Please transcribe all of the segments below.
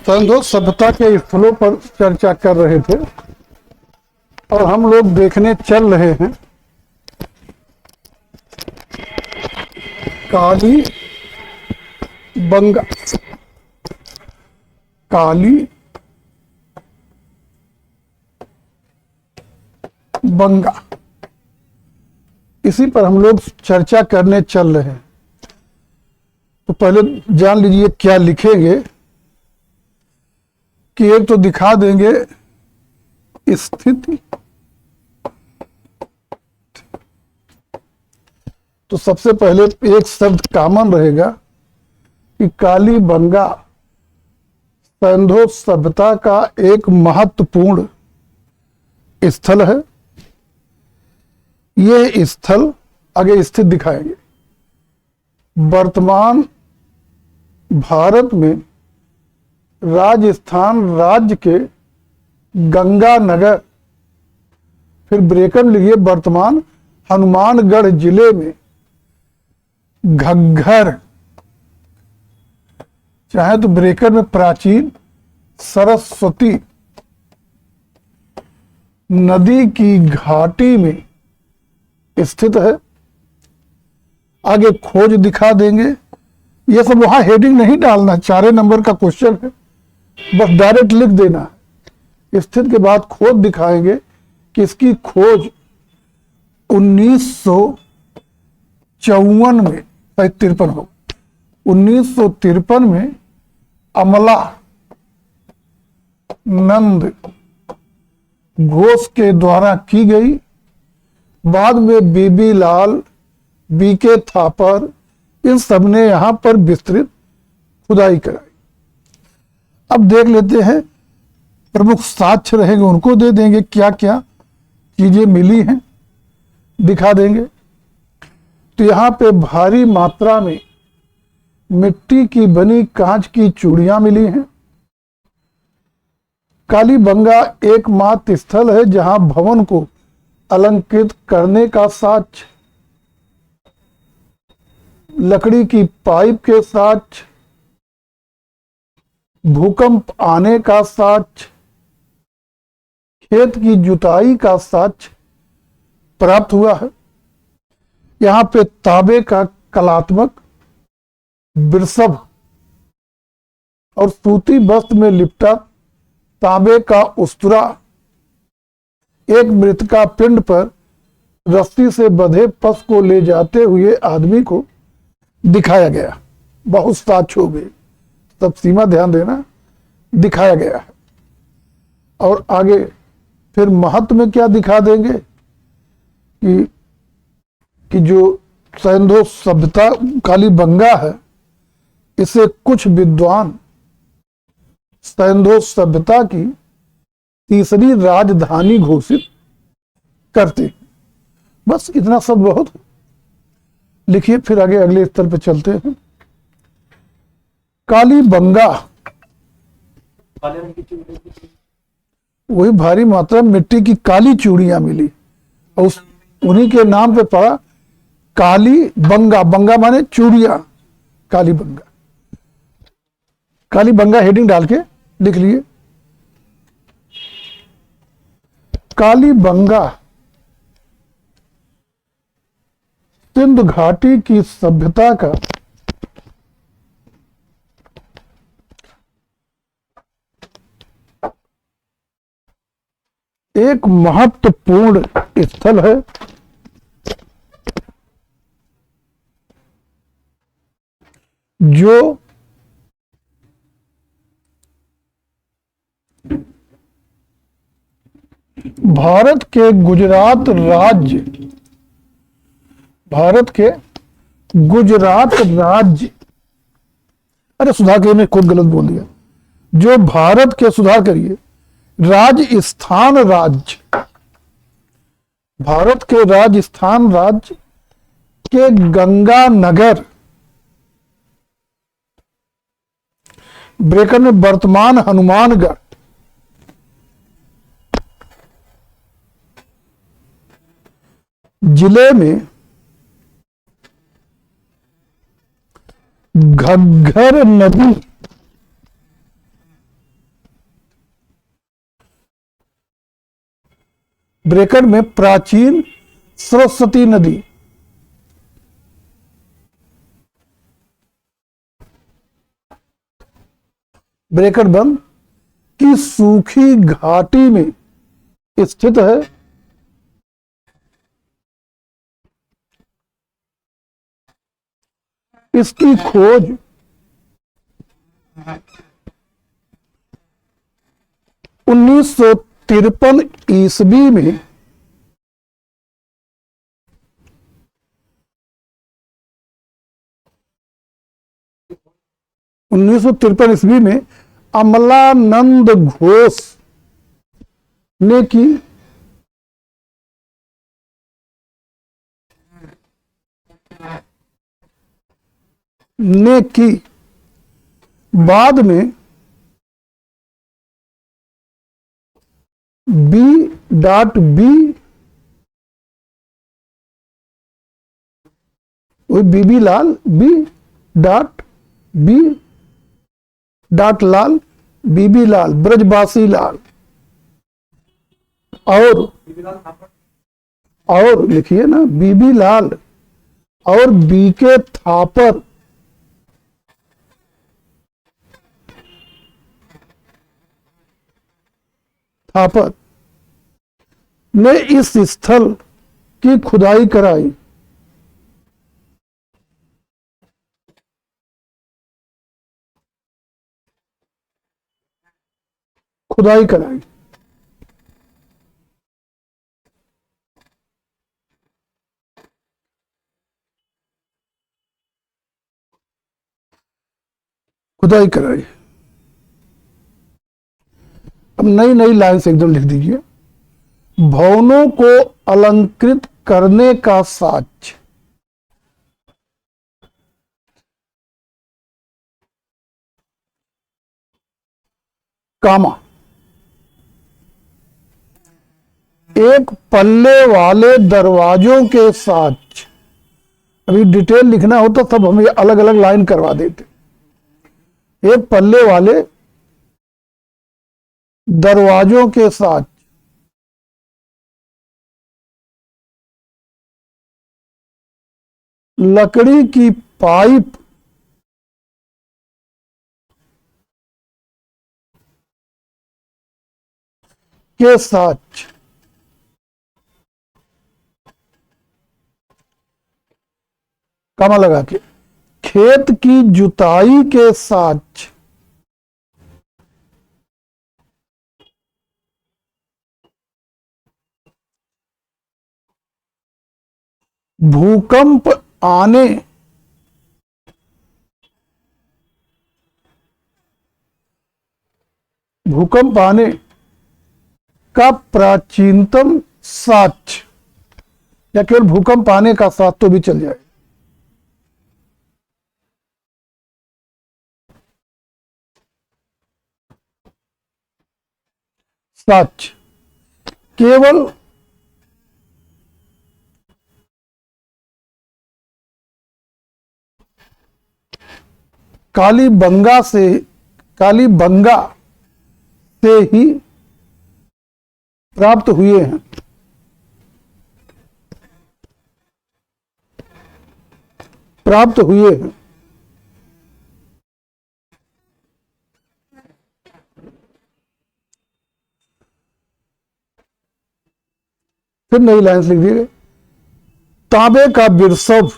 सिंधु सभ्यता के स्थलों पर चर्चा कर रहे थे और हम लोग देखने चल रहे हैं काली बंगा। काली बंगा, इसी पर हम लोग चर्चा करने चल रहे हैं। तो पहले जान लीजिए क्या लिखेंगे कि एक तो दिखा देंगे स्थिति। तो सबसे पहले एक शब्द कॉमन रहेगा कि काली बंगा सिंधु सभ्यता का एक महत्वपूर्ण स्थल है। यह स्थल आगे स्थित दिखाएंगे वर्तमान भारत में राजस्थान राज्य के गंगानगर, फिर ब्रेकर लिखिए वर्तमान हनुमानगढ़ जिले में घग्घर, चाहे तो ब्रेकर में प्राचीन सरस्वती नदी की घाटी में स्थित है। आगे खोज दिखा देंगे। ये सब वहां हेडिंग नहीं डालना, 4 नंबर का क्वेश्चन है, बस डायरेक्ट लिख देना है। स्थित के बाद खोज दिखाएंगे कि इसकी खोज 1954 में 53 हो 1953 में अमला नंद घोष के द्वारा की गई। बाद में बीबी लाल, बीके थापर, इन सब ने यहां पर विस्तृत खुदाई कराई। अब देख लेते हैं, प्रमुख साक्ष्य रहेंगे उनको दे देंगे, क्या क्या चीजें मिली हैं दिखा देंगे। तो यहां पे भारी मात्रा में मिट्टी की बनी कांच की चूड़ियां मिली हैं। कालीबंगा एकमात्र स्थल है जहां भवन को अलंकृत करने का साक्ष्य, लकड़ी की पाइप के साक्ष्य, भूकंप आने का साक्ष्य, खेत की जुताई का साक्ष्य प्राप्त हुआ है। यहां पे तांबे का कलात्मक वृषभ और सूती वस्त्र में लिपटा तांबे का उस्तरा, एक मृतका पिंड पर रस्सी से बंधे पशु को ले जाते हुए आदमी को दिखाया गया। बहुत साक्ष्य हो गए, तब सीमा ध्यान देना, दिखाया गया है। और आगे फिर महत्व में क्या दिखा देंगे कि जो सिंधु सभ्यता कालीबंगा है, इसे कुछ विद्वान सिंधु सभ्यता की तीसरी राजधानी घोषित करते। बस इतना सब बहुत लिखिए, फिर आगे अगले स्तर पे चलते हैं। कालीबंगा वही भारी मात्रा में मिट्टी की काली चूड़ियां मिली और उन्हीं के नाम पे पड़ा काली बंगा। बंगा माने चूड़ियां, कालीबंगा। कालीबंगा हेडिंग डाल के लिख लिए। कालीबंगा सिंध घाटी की सभ्यता का एक महत्वपूर्ण स्थल है। जो भारत के गुजरात राज्य, अरे सुधार करिए, मैं खुद गलत बोल दिया। जो भारत के, सुधार करिए, राजस्थान राज्य, भारत के राजस्थान राज्य के गंगानगर, ब्रेकर में वर्तमान हनुमानगढ़ जिले में घग्घर नदी ब्रैकेट में प्राचीन सरस्वती नदी, ब्रैकेट बंद, की सूखी घाटी में स्थित है। इसकी खोज 1953 ईस्वी में 1953 ईस्वी में अमलानंद घोष ने की। बाद में बी.बी. बीबी लाल, लाल, बीबी लाल, ब्रजवासी लाल, और लिखिए ना, बीबी लाल और बीके थापर ने इस स्थल की खुदाई कराई। अब नई नई लाइन से एकदम लिख दीजिए। भवनों को अलंकृत करने का साक्ष्य, कामा, एक पल्ले वाले दरवाजों के साक्ष्य। अभी डिटेल लिखना हो तो सब हमें अलग अलग लाइन करवा देते। एक पल्ले वाले दरवाजों के साथ लकड़ी की पाइप के साथ कामा लगा के, खेत की जुताई के साथ भूकंप आने का प्राचीनतम साक्ष्य, या केवल भूकंप आने का साक्ष्य तो भी चल जाए। साक्ष्य केवल कालीबंगा से ही प्राप्त हुए हैं। फिर नई लाइन लिख दिए। तांबे का बिरसव,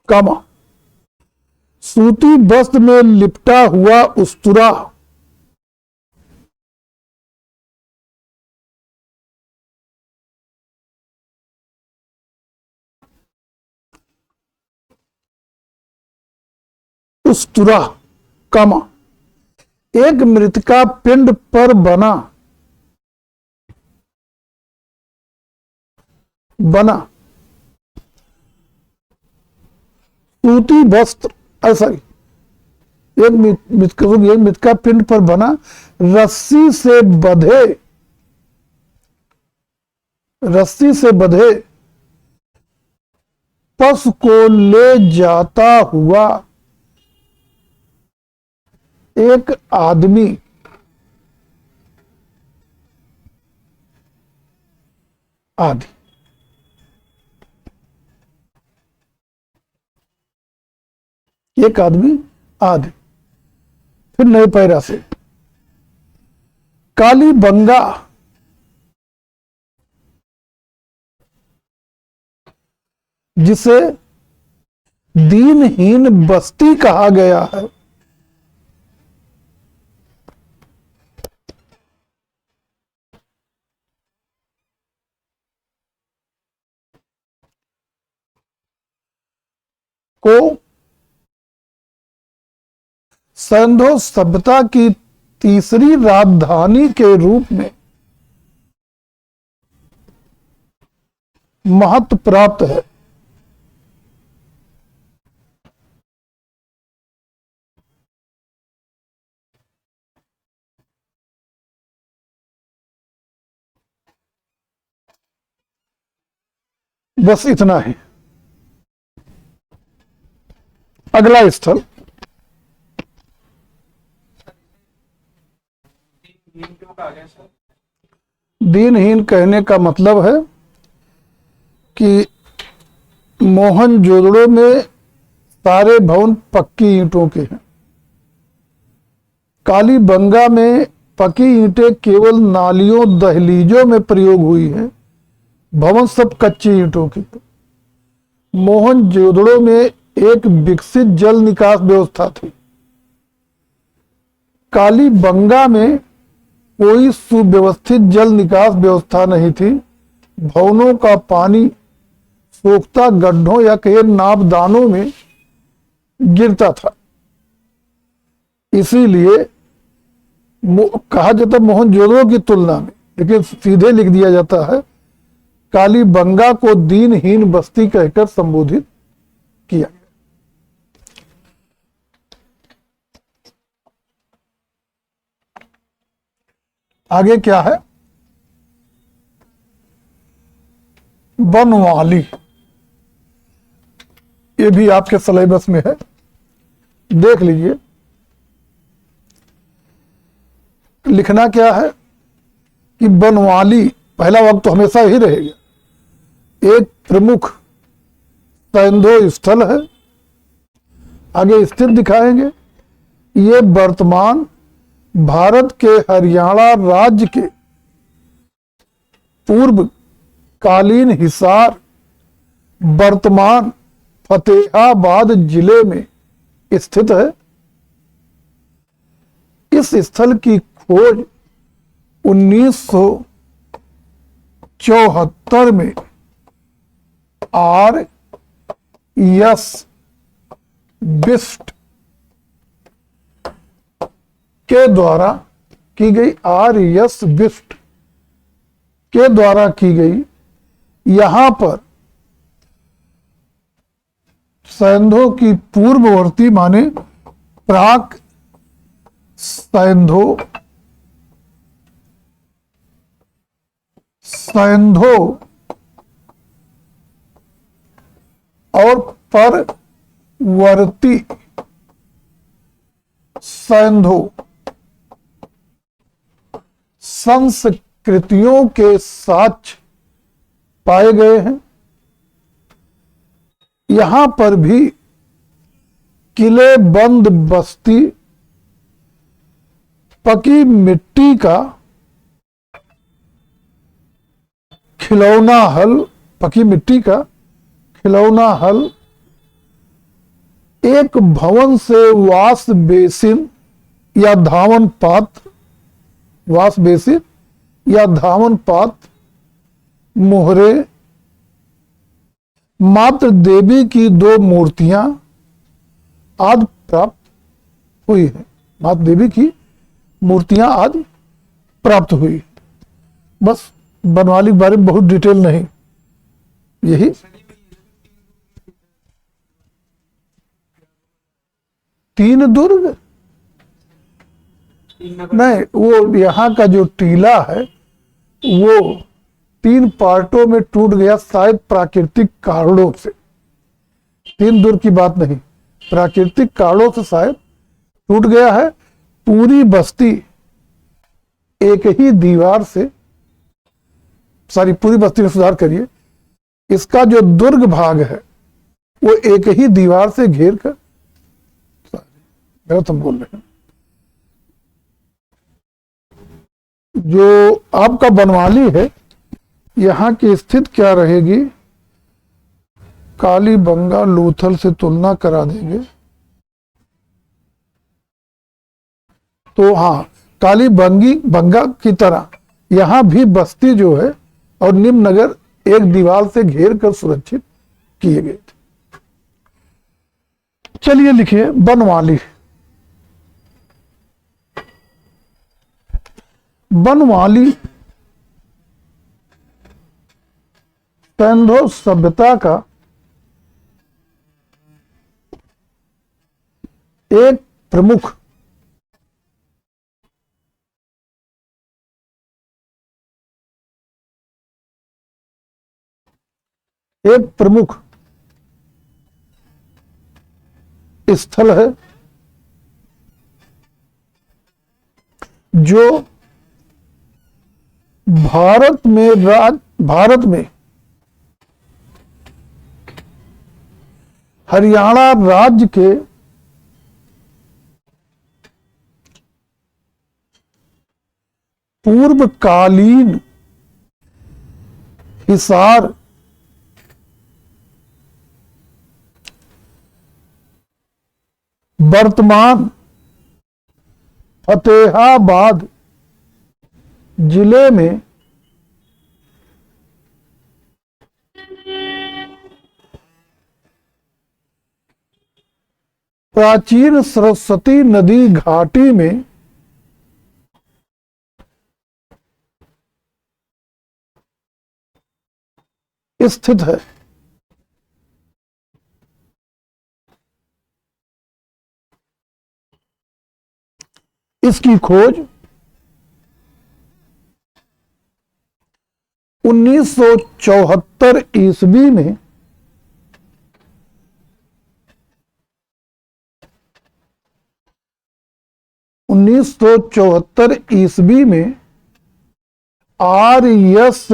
कामा, सूती वस्त्र में लिपटा हुआ उस्तरा, कामा, एक मृतिका पिंड पर बना सूती वस्त्र, सॉरी, एक मृतिका पिंड पर बना रस्सी से बंधे पशु को ले जाता हुआ एक आदमी आदि। एक आदमी आदि। फिर नए पैरा से काली बंगा जिसे दीनहीन बस्ती कहा गया है, को सिंधु सभ्यता की तीसरी राजधानी के रूप में महत्व प्राप्त है। बस इतना ही। अगला स्थल दीनहीन कहने का मतलब है कि मोहनजोदड़ो में सारे भवन पक्की ईंटों के हैं। कालीबंगा में पक्की ईंटें केवल नालियों दहलीजों में प्रयोग हुई है, भवन सब कच्ची ईंटों की। मोहनजोदड़ो में एक विकसित जल निकास व्यवस्था थी। कालीबंगा में कोई सुव्यवस्थित जल निकास व्यवस्था नहीं थी। भवनों का पानी सोखता गड्ढों या कई नापदानों में गिरता था। इसीलिए कहा जाता मोहनजोदड़ो की तुलना में, लेकिन सीधे लिख दिया जाता है कालीबंगा को दीनहीन बस्ती कहकर संबोधित किया। आगे क्या है? बनवाली। ये भी आपके सिलेबस में है, देख लीजिए। लिखना क्या है कि बनवाली पहला वक्त तो हमेशा ही रहेगा, एक प्रमुख सैंधो स्थल है। आगे स्थित दिखाएंगे। ये वर्तमान भारत के हरियाणा राज्य के पूर्व कालीन हिसार, वर्तमान फतेहाबाद जिले में स्थित है। इस स्थल की खोज 1974 में आर एस बिस्ट के द्वारा की गई। आर एस बिस्ट के द्वारा की गई। यहां पर सैंधो की पूर्ववर्ती माने प्राक सैंधो और परवर्ती सैंधो संस्कृतियों के साक्ष्य पाए गए हैं। यहां पर भी किले बंद बस्ती, पकी मिट्टी का खिलौना हल, पकी मिट्टी का खिलौना हल, एक भवन से वाश बेसिन या धावन पात्र, वाश बेसिन या धावन पात्र, मोहरे, मात्र देवी की 2 मूर्तियां आदि प्राप्त हुई है। मात्र देवी की मूर्तियां आदि प्राप्त हुई। बस बनवाली के बारे में बहुत डिटेल नहीं, यही। तीन दुर्ग नहीं, वो यहाँ का जो टीला है वो 3 पार्टों में टूट गया, शायद प्राकृतिक कारणों से। 3 दुर्ग की बात नहीं, प्राकृतिक कारणों से शायद टूट गया है। पूरी बस्ती एक ही दीवार से, सारी पूरी बस्ती में सुधार करिए, इसका जो दुर्ग भाग है वो एक ही दीवार से घेर कर, गलत हम बोल रहे हैं। जो आपका बनवाली है, यहां की स्थिति क्या रहेगी? कालीबंगा लूथल से तुलना करा देंगे तो हाँ, बंगा की तरह यहां भी बस्ती जो है और निम्न नगर एक दीवार से घेर कर सुरक्षित किए गए थे। चलिए लिखिए बनवाली। बनवाली सिंधु सभ्यता का एक प्रमुख स्थल है जो भारत में हरियाणा राज्य के पूर्वकालीन हिसार, वर्तमान फतेहाबाद जिले में प्राचीन सरस्वती नदी घाटी में स्थित है। इसकी खोज 1974 ईस्वी में आर एस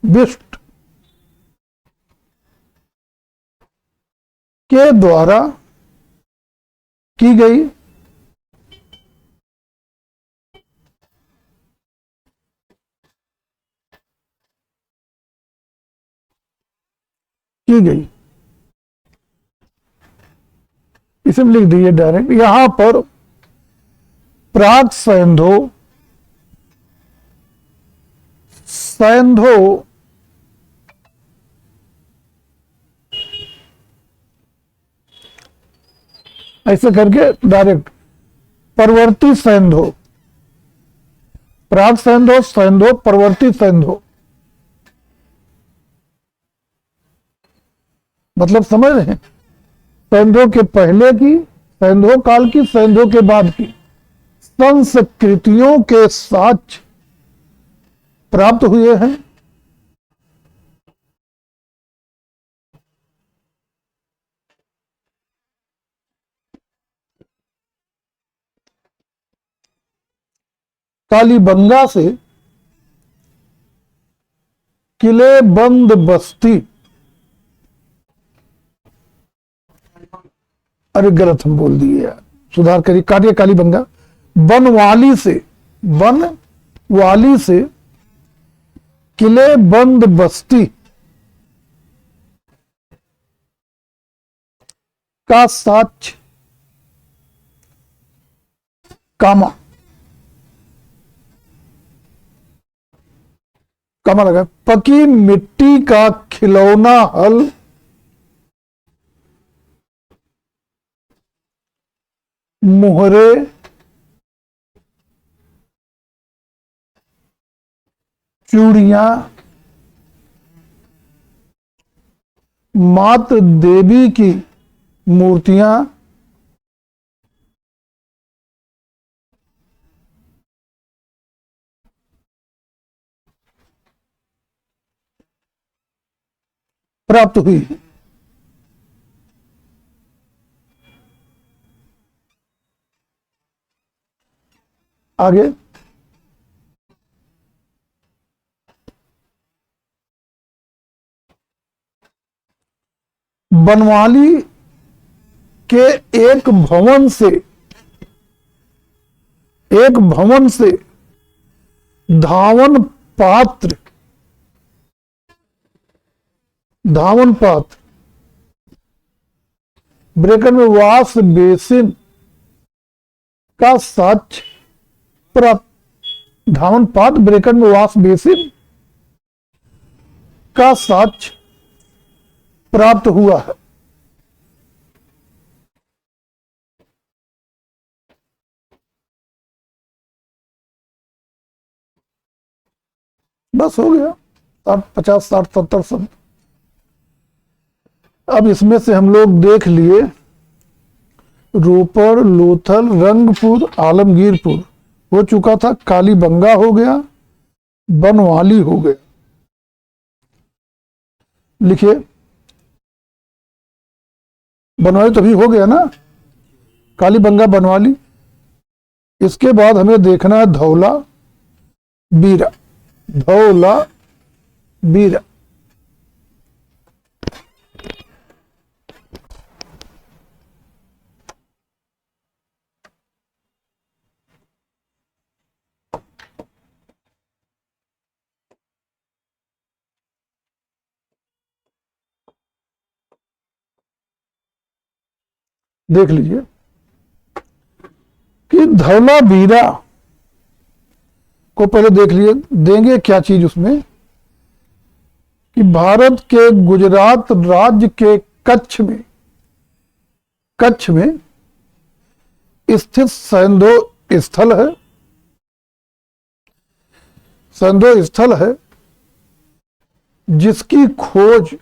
बिष्ट के द्वारा की गई। इसे लिख दीजिए डायरेक्ट। यहां पर प्राग सैंधो ऐसे करके डायरेक्ट परवर्ती सैंधो, प्राग सैंधो परवर्ती सैंधो, मतलब समझ रहे हैं? सैंधो के पहले की, सैंधो काल की, सैंधो के बाद की संस्कृतियों के साक्ष्य प्राप्त हुए हैं। कालीबंगा से किले बंद बस्ती, अरे गलत हम बोल दिए यार, सुधार करिए, काटिए कालीबंगा। बनवाली से किले बंद बस्ती का साक्ष्य कामा लगा। पकी मिट्टी का खिलौना हल मुहरे चूड़ियां मात्र देवी की मूर्तियां प्राप्त हुई। आगे बनवाली के एक भवन से धावन पात्र ब्रैकेट में वाश बेसिन का साक्ष्य प्राप्त, धावन पात्र ब्रैकेट में वाश बेसिन का साक्ष्य प्राप्त हुआ है। बस हो गया 50, 60, 70 सब। अब इसमें से हम लोग देख लिए रोपड़, लोथल, रंगपुर, आलमगीरपुर हो चुका था, कालीबंगा हो गया, बनवाली हो गया। लिखिए, बनवाली तो भी हो गया ना, कालीबंगा, बनवाली। इसके बाद हमें देखना है धौला बीरा। धौला बीरा देख लीजिए कि धौला बीरा को पहले देख लिए, देंगे क्या चीज उसमें कि भारत के गुजरात राज्य के कच्छ में स्थित सैंधो स्थल है जिसकी खोज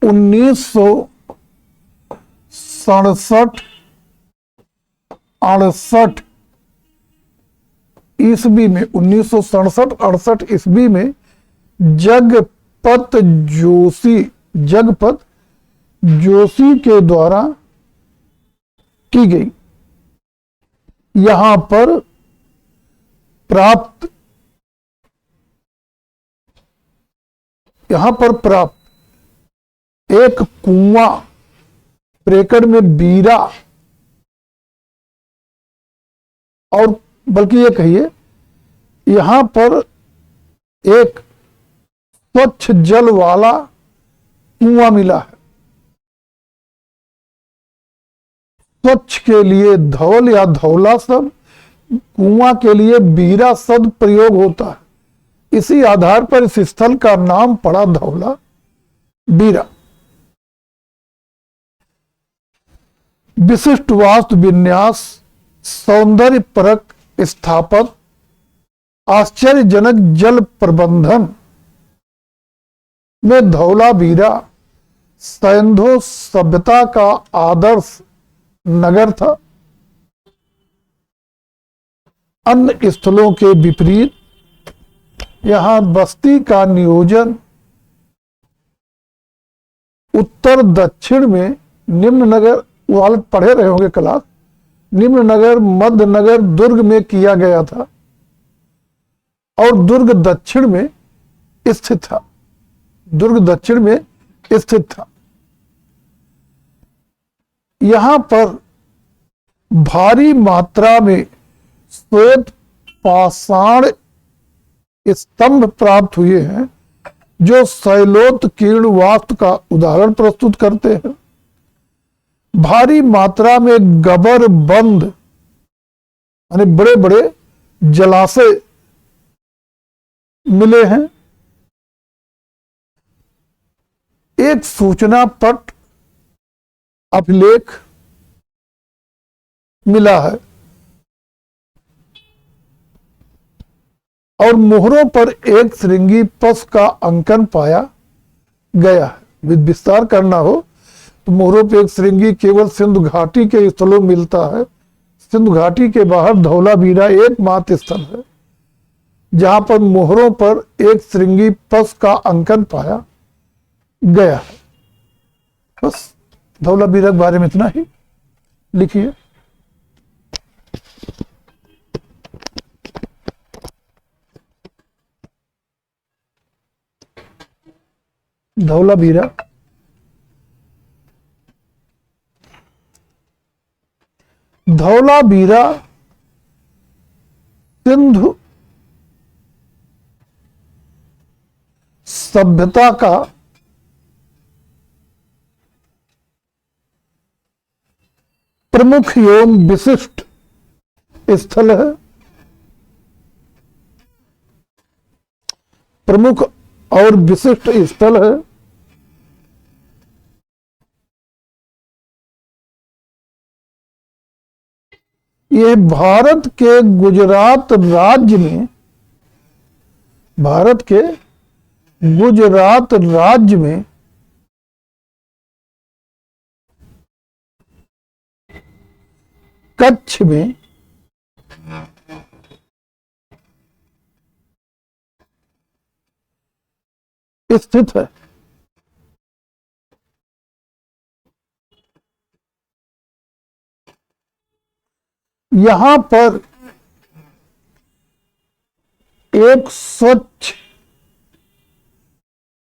1967-68 ईस्वी में 1967-68 ईस्वी में जगपत जोशी के द्वारा की गई। यहां पर प्राप्त एक कुआं ब्रैकेट में बीरा, और बल्कि ये कहिए यहां पर एक स्वच्छ जल वाला कुआं मिला है। स्वच्छ के लिए धौल या धौला शब्द, कुआं के लिए बीरा शब्द प्रयोग होता है। इसी आधार पर इस स्थल का नाम पड़ा धौला बीरा। विशिष्ट वास्तु विन्यास, सौंदर्य परक स्थापत, आश्चर्यजनक जल प्रबंधन में धौला बीरा सैंधो सभ्यता का आदर्श नगर था। अन्य स्थलों के विपरीत यहां बस्ती का नियोजन उत्तर दक्षिण में निम्न नगर, वाले पढ़े रहे होंगे क्लास, निम्न नगर, मध्य नगर, दुर्ग में किया गया था और दुर्ग दक्षिण में स्थित था। यहां पर भारी मात्रा में श्वेत पाषाण स्तंभ प्राप्त हुए हैं जो शैलोत्कीर्ण वास्तु का उदाहरण प्रस्तुत करते हैं। भारी मात्रा में गबर बंद यानी बड़े बड़े जलाशय मिले हैं। एक सूचना पट अभिलेख मिला है और मोहरों पर एक श्रृंगी पशु का अंकन पाया गया है। विस्तार करना हो तो मोहरों पर एक श्रृंगी केवल सिंधु घाटी के स्थलों में मिलता है। सिंधु घाटी के बाहर धौला बीरा एकमात्र स्थल है जहां पर मोहरों पर एक श्रृंगी पशु का अंकन पाया गया है। बस धौला बीरा के बारे में इतना ही लिखिए। धौलावीरा, धौलावीरा सिंधु सभ्यता का प्रमुख एवं विशिष्ट स्थल है। प्रमुख और विशिष्ट स्थल है। यह भारत के गुजरात राज्य में, भारत के गुजरात राज्य में कच्छ में स्थित है। यहां पर एक स्वच्छ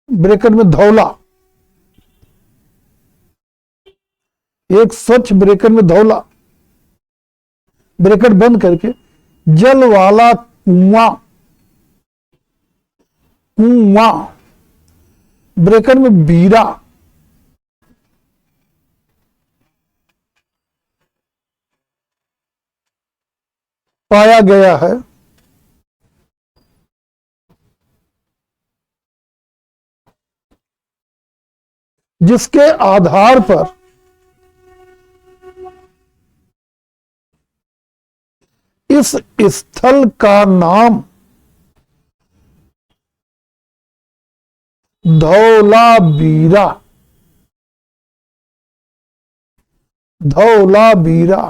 ब्रैकेट में धौला, एक स्वच्छ ब्रैकेट में धौला, ब्रैकेट बंद करके जल वाला कुआं, कुआं ब्रैकेट में वीरा, पाया गया है। जिसके आधार पर इस स्थल का नाम धौलावीरा, धौलावीरा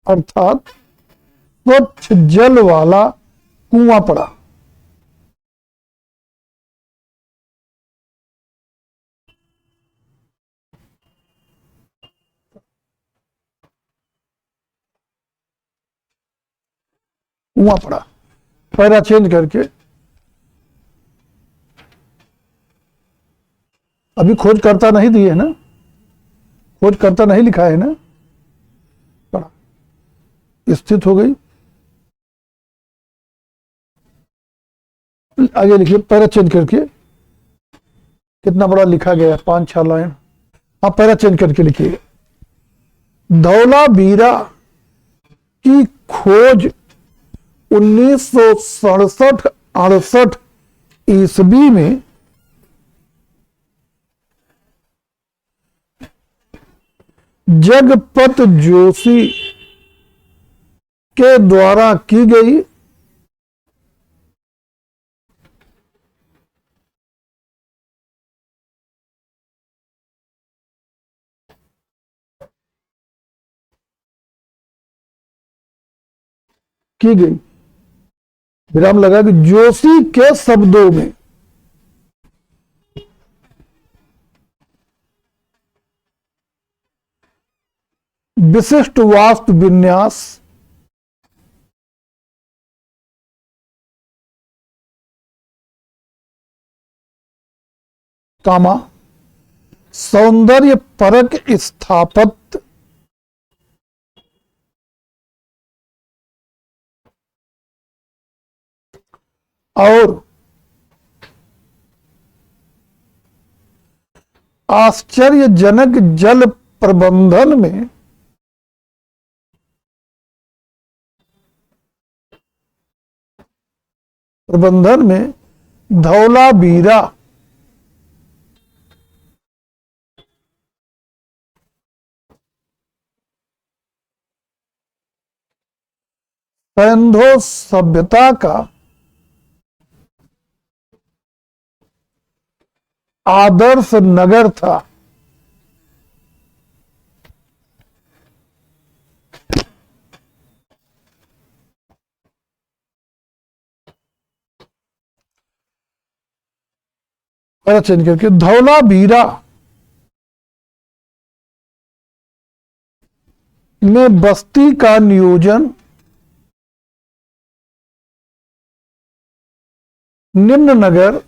अर्थात स्वच्छ जल वाला कुआं पड़ा। कुआं पड़ा, पैरा चेंज करके अभी खोजकर्ता नहीं दिए है ना, खोजकर्ता नहीं लिखा है ना, पड़ा स्थित हो गई। आगे लिखिए, पैरा चेंज करके कितना बड़ा लिखा गया, 5-6 लाइन। हाँ, पैरा चेंज करके लिखिए। धौलावीरा की खोज 1967-68 ईस्वी में जगपत जोशी के द्वारा की गई। विराम लगा कि जोशी के शब्दों में विशिष्ट वास्तु विन्यास, कामा सौंदर्य परक स्थापत्य, और आश्चर्यजनक जल प्रबंधन में धौलावीरा सिंधु सभ्यता का आदर्श नगर था। चेंज करके धौलावीरा में बस्ती का नियोजन निम्न नगर,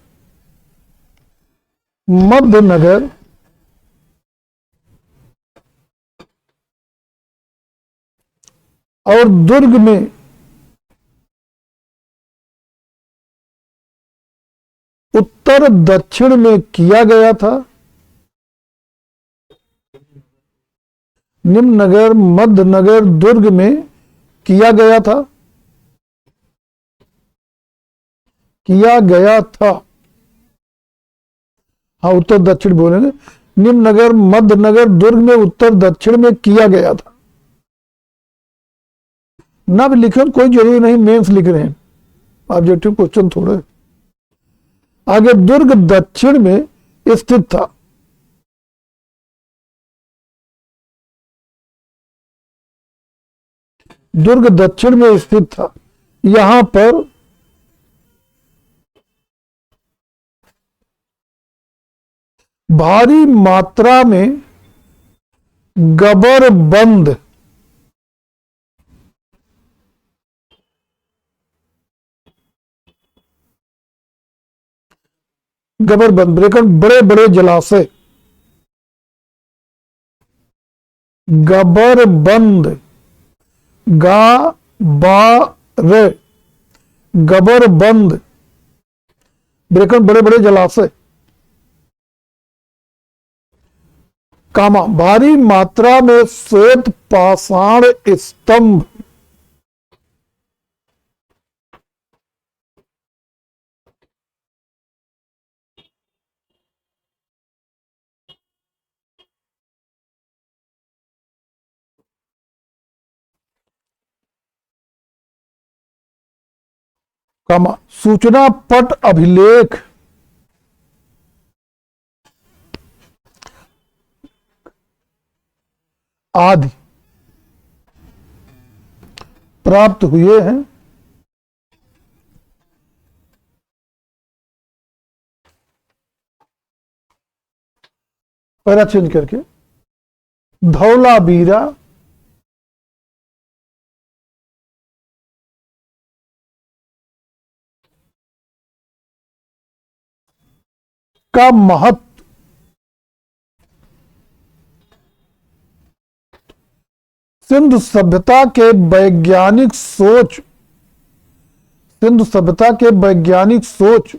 मध्य नगर, और दुर्ग में उत्तर दक्षिण में किया गया था। निम्न नगर, मध्य नगर, दुर्ग में किया गया था, किया गया था। हाँ, उत्तर दक्षिण बोलेंगे। निम्न नगर, मध्य नगर, दुर्ग में उत्तर दक्षिण में किया गया था। ना भी लिखे कोई जरूरी नहीं, मेंस लिख रहे हैं, ऑब्जेक्टिव क्वेश्चन थोड़े। आगे, दुर्ग दक्षिण में स्थित था। दुर्ग दक्षिण में स्थित था। यहां पर भारी मात्रा में गबरबंद, गबरबंद ब्रेकर, बड़े बड़े जलाशय, गबरबंद, गा बा रे, गबरबंद ब्रेकर, बड़े बड़े जलाशय, कामा भारी मात्रा में श्वेत पाषाण स्तंभ, कामा सूचना पट अभिलेख, आदि प्राप्त हुए हैं। पैरा चेंज करके, धौलावीरा, का महत्व सिंधु सभ्यता के वैज्ञानिक सोच, सिंधु सभ्यता के वैज्ञानिक सोच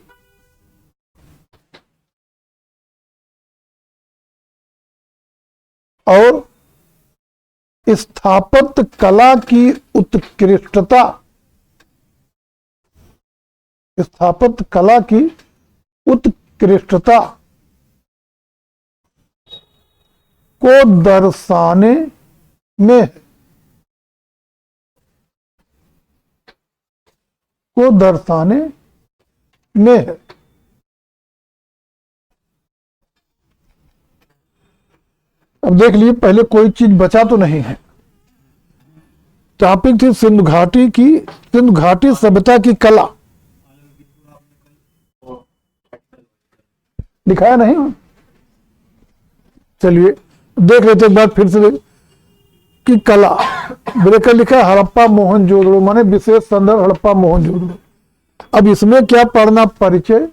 और स्थापत्य कला की उत्कृष्टता, स्थापत्य कला की उत्कृष्टता को दर्शाने में, को दर्शाने में है। अब देख लिए, पहले कोई चीज बचा तो नहीं है। टॉपिक थी सिंधु घाटी की, सिंधु घाटी सभ्यता की कला, दिखाया नहीं। चलिए देख लेते एक बार फिर से कि कला, ब्रेकर लिखा हड़प्पा मोहनजोदड़ो, माने विशेष संदर्भ हड़प्पा मोहनजोदड़ो। अब इसमें क्या पढ़ना, परिचय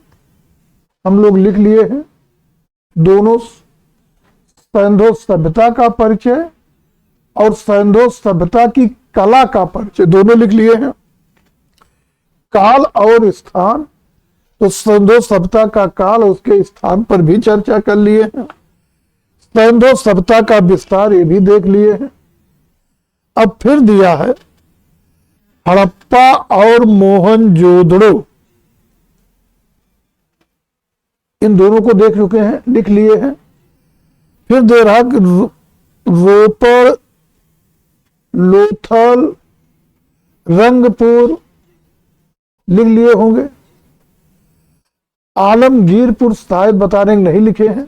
हम लोग लिख लिए हैं, दोनों सिंधु सभ्यता का परिचय और सिंधु सभ्यता की कला का परिचय दोनों लिख लिए हैं। काल और स्थान, तो सिंधु सभ्यता का काल, उसके स्थान पर भी चर्चा कर लिए हैं। सिंधु सभ्यता का विस्तार, ये भी देख लिए हैं। अब फिर दिया है हड़प्पा और मोहनजोदड़ो, इन दोनों को देख चुके हैं, लिख लिए हैं। फिर दे रहा रोपड़, लोथल, रंगपुर लिख लिए होंगे। आलमगीरपुर शायद बताने नहीं लिखे हैं।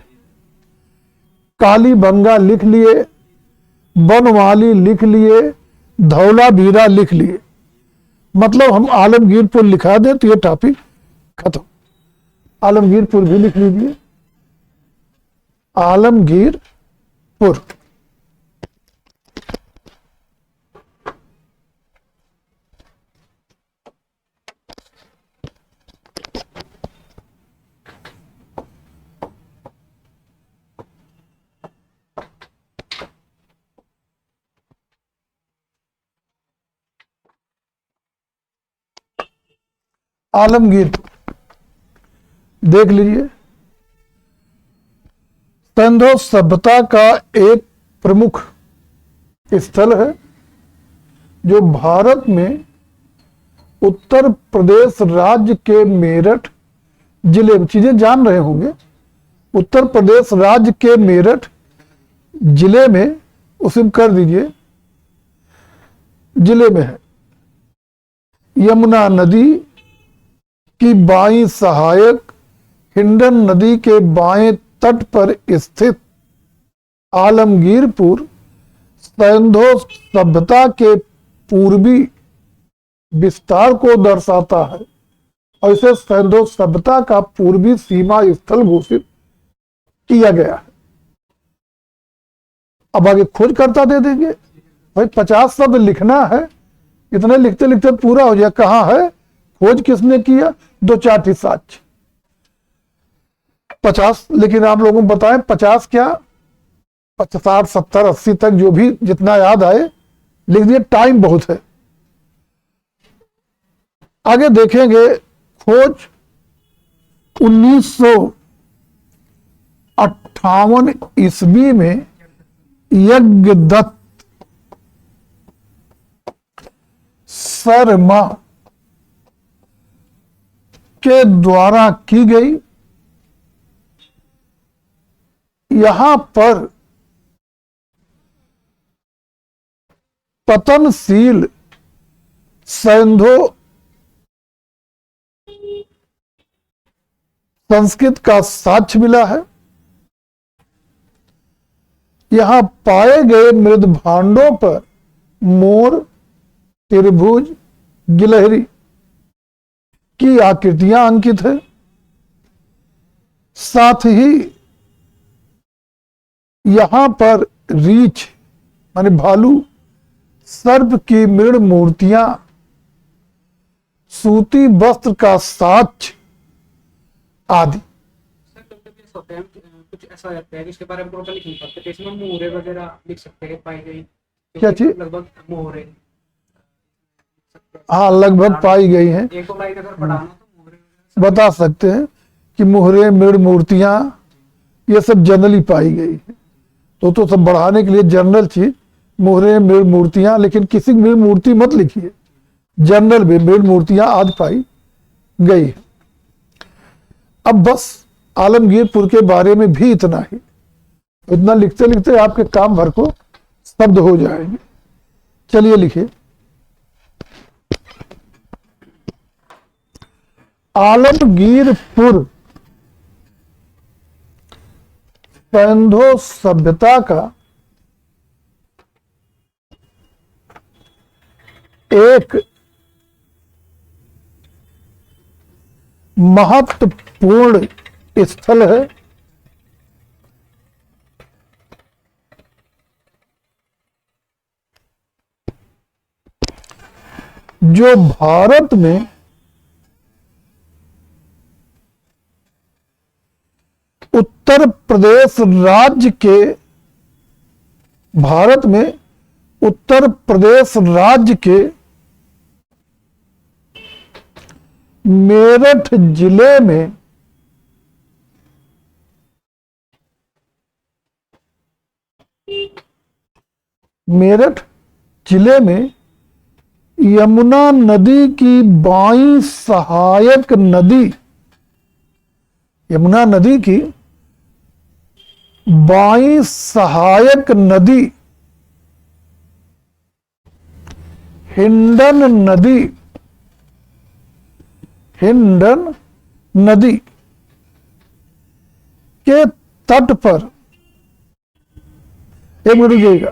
कालीबंगा लिख लिए, बनवाली लिख लिए, धौलावीरा लिख लिए। मतलब हम आलमगीरपुर लिखा दें तो ये टॉपिक खत्म। आलमगीरपुर भी लिख लीजिए, आलमगीरपुर। आलमगीर देख लीजिए, सिंधु सभ्यता का एक प्रमुख स्थल है जो भारत में उत्तर प्रदेश राज्य के मेरठ जिले में, चीजें जान रहे होंगे, उत्तर प्रदेश राज्य के मेरठ जिले में, उसे कर दीजिए, जिले में है। यमुना नदी की बाईं सहायक हिंडन नदी के बाएं तट पर स्थित आलमगीरपुर सिंधु सभ्यता के पूर्वी विस्तार को दर्शाता है और इसे सिंधु सभ्यता का पूर्वी सीमा स्थल घोषित किया गया है। अब आगे खोजकर्ता दे देंगे भाई, 50 शब्द लिखना है, इतने लिखते लिखते पूरा हो जाए। कहां है, खोज किसने किया, 2-4 साक्ष्य 50, लेकिन आप लोगों को बताएं 50 क्या, 60, 70, 80 तक जो भी जितना याद आए लिख दिए, टाइम बहुत है। आगे देखेंगे, खोज 1958 ईस्वी में यज्ञदत्त शर्मा के द्वारा की गई। यहां पर पतनशील सिंधु संस्कृत का साक्ष्य मिला है। यहां पाए गए मृद भांडों पर मोर, त्रिभुज, गिलहरी की आकृतियां अंकित है। साथ ही यहां पर रीछ माने भालू, सर्प की मृण मूर्तियां, सूती वस्त्र का साक्ष्य आदि। कुछ ऐसा रहता है जिसके बारे में प्रॉपर लिख नहीं पाते, तो इसमें मोहरे वगैरह लिख सकते हैं, पाई गई क्या चीज, लगभग मोहरे, हाँ लगभग पाई गई हैं। एक दो लाइन अगर पढ़ाना तो मोहरे बता सकते हैं कि मोहरे, मृण मूर्तियां, ये सब जनरली पाई गई है। तो सब बढ़ाने के लिए जनरल चीज मोहरे, मृण मूर्तियां, लेकिन किसी मृण मूर्ति मत लिखिए, जनरल में मृण मूर्तियां आदि पाई गई है। अब बस आलमगीरपुर के बारे में भी इतना ही, इतना लिखते लिखते आपके काम भर को शब्द हो जाएंगे। चलिए लिखिए, आलमगीरपुर सिंधु सभ्यता का एक महत्वपूर्ण स्थल है। जो भारत में उत्तर प्रदेश राज्य के, भारत में उत्तर प्रदेश राज्य के मेरठ जिले में यमुना नदी की बाईं सहायक नदी, यमुना नदी की बाईं सहायक नदी हिंडन नदी के तट पर, एक मिनट रुकिएगा,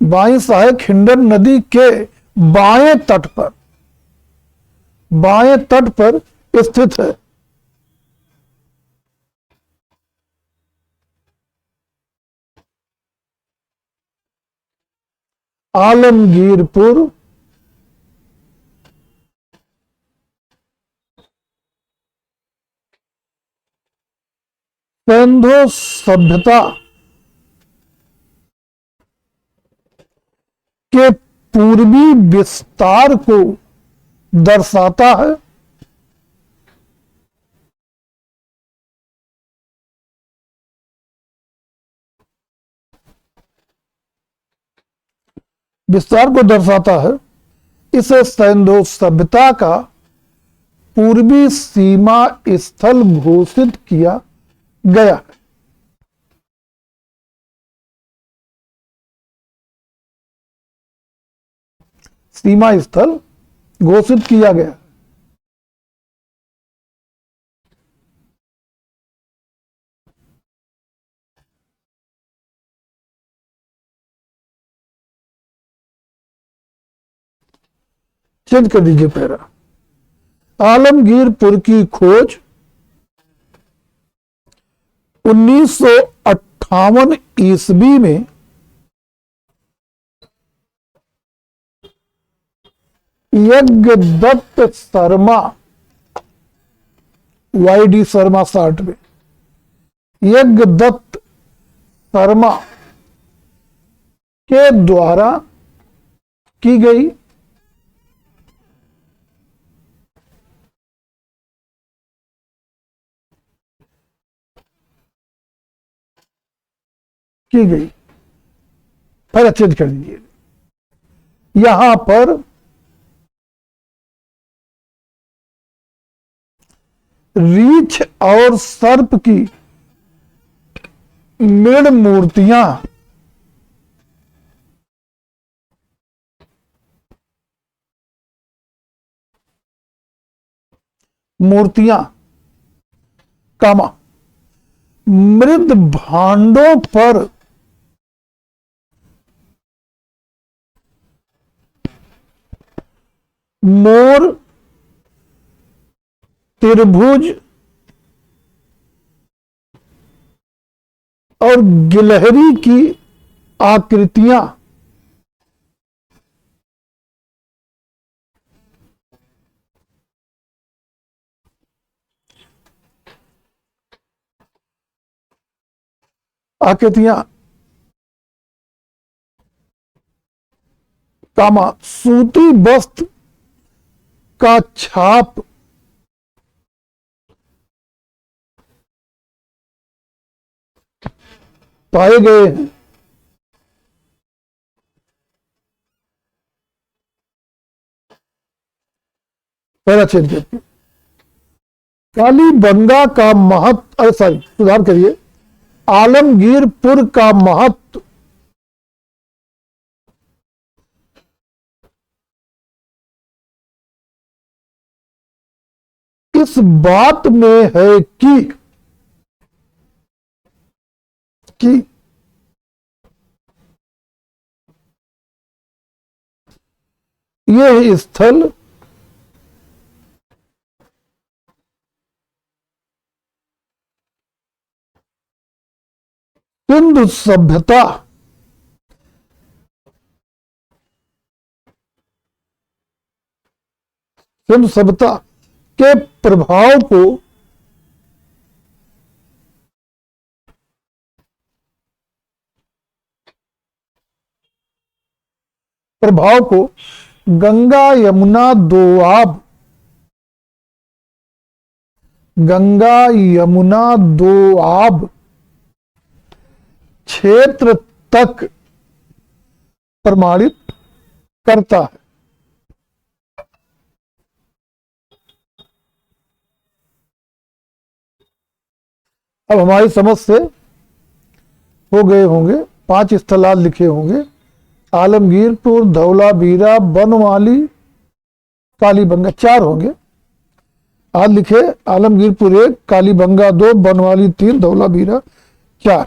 बाईं सहायक हिंडन नदी के बाएं तट पर स्थित है। आलमगीरपुर सिंधु सभ्यता के पूर्वी विस्तार को दर्शाता है विस्तार को दर्शाता है। इसे सैंधव सभ्यता का पूर्वी सीमा स्थल घोषित किया गया है। सीमा स्थल घोषित किया गया। चेंज कर दीजिए पैरा। आलमगीरपुर की खोज 1958 ईस्वी में यज्ञदत्त शर्मा, YD शर्मा शार्ट में, यज्ञदत्त शर्मा के द्वारा की गई। फिर चेंज कर दीजिए। यहां पर रीछ और सर्प की मृण मूर्तियां कामा मृद भांडों पर मोर, त्रिभुज और गिलहरी की आकृतियां कामा सूती वस्त्र का छाप पाए गए हैं। पहला चेंज करके कालीबंगा का महत्व, सॉरी सुधार करिए, आलमगीरपुर का महत्व इस बात में है कि यह स्थल सिंधु सभ्यता के प्रभाव को गंगा यमुना दोआब क्षेत्र तक प्रमाणित करता है। अब हमारी समझ से हो गए होंगे, 5 स्थलाल लिखे होंगे, आलमगीरपुर, धौलावीरा, बनवाली, कालीबंगा, 4 होंगे। आज लिखे आलमगीरपुर 1, कालीबंगा 2, बनवाली 3, धौलावीरा 4।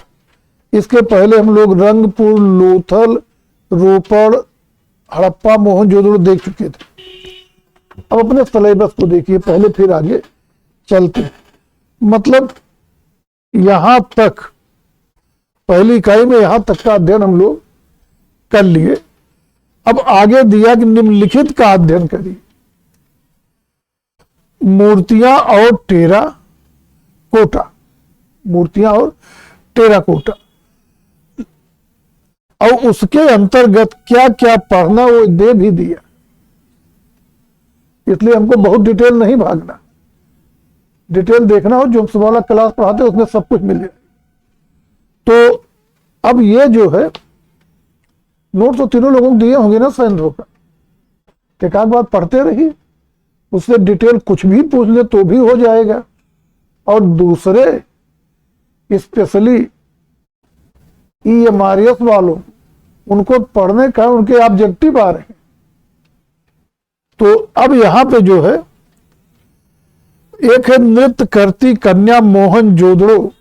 इसके पहले हम लोग रंगपुर, लोथल, रोपड़, हड़प्पा, मोहनजोदड़ो देख चुके थे। अब अपने सिलेबस को देखिए पहले, फिर आगे चलते हैं। मतलब यहां तक पहली इकाई में यहां तक का अध्ययन हम लोग कर लिए। अब आगे दिया कि निम्नलिखित का अध्ययन करिए। मूर्तियां और टेराकोटा, और उसके अंतर्गत क्या क्या पढ़ना वो दे भी दिया, इसलिए हमको बहुत डिटेल नहीं भागना। डिटेल देखना हो जो हम सुबह वाला क्लास पढ़ाते उसमें सब कुछ मिल जाए। तो अब ये जो है नोट तो तीनों लोगों को दिए होंगे ना साइन होकर, एक आध बार पढ़ते रहिए, उससे डिटेल कुछ भी पूछ ले तो भी हो जाएगा। और दूसरे स्पेशली EMRS वालों, उनको पढ़ने का उनके ऑब्जेक्टिव आ रहे हैं। तो अब यहां पे जो है, एक है नृत्य करती कन्या मोहन जोदड़ो,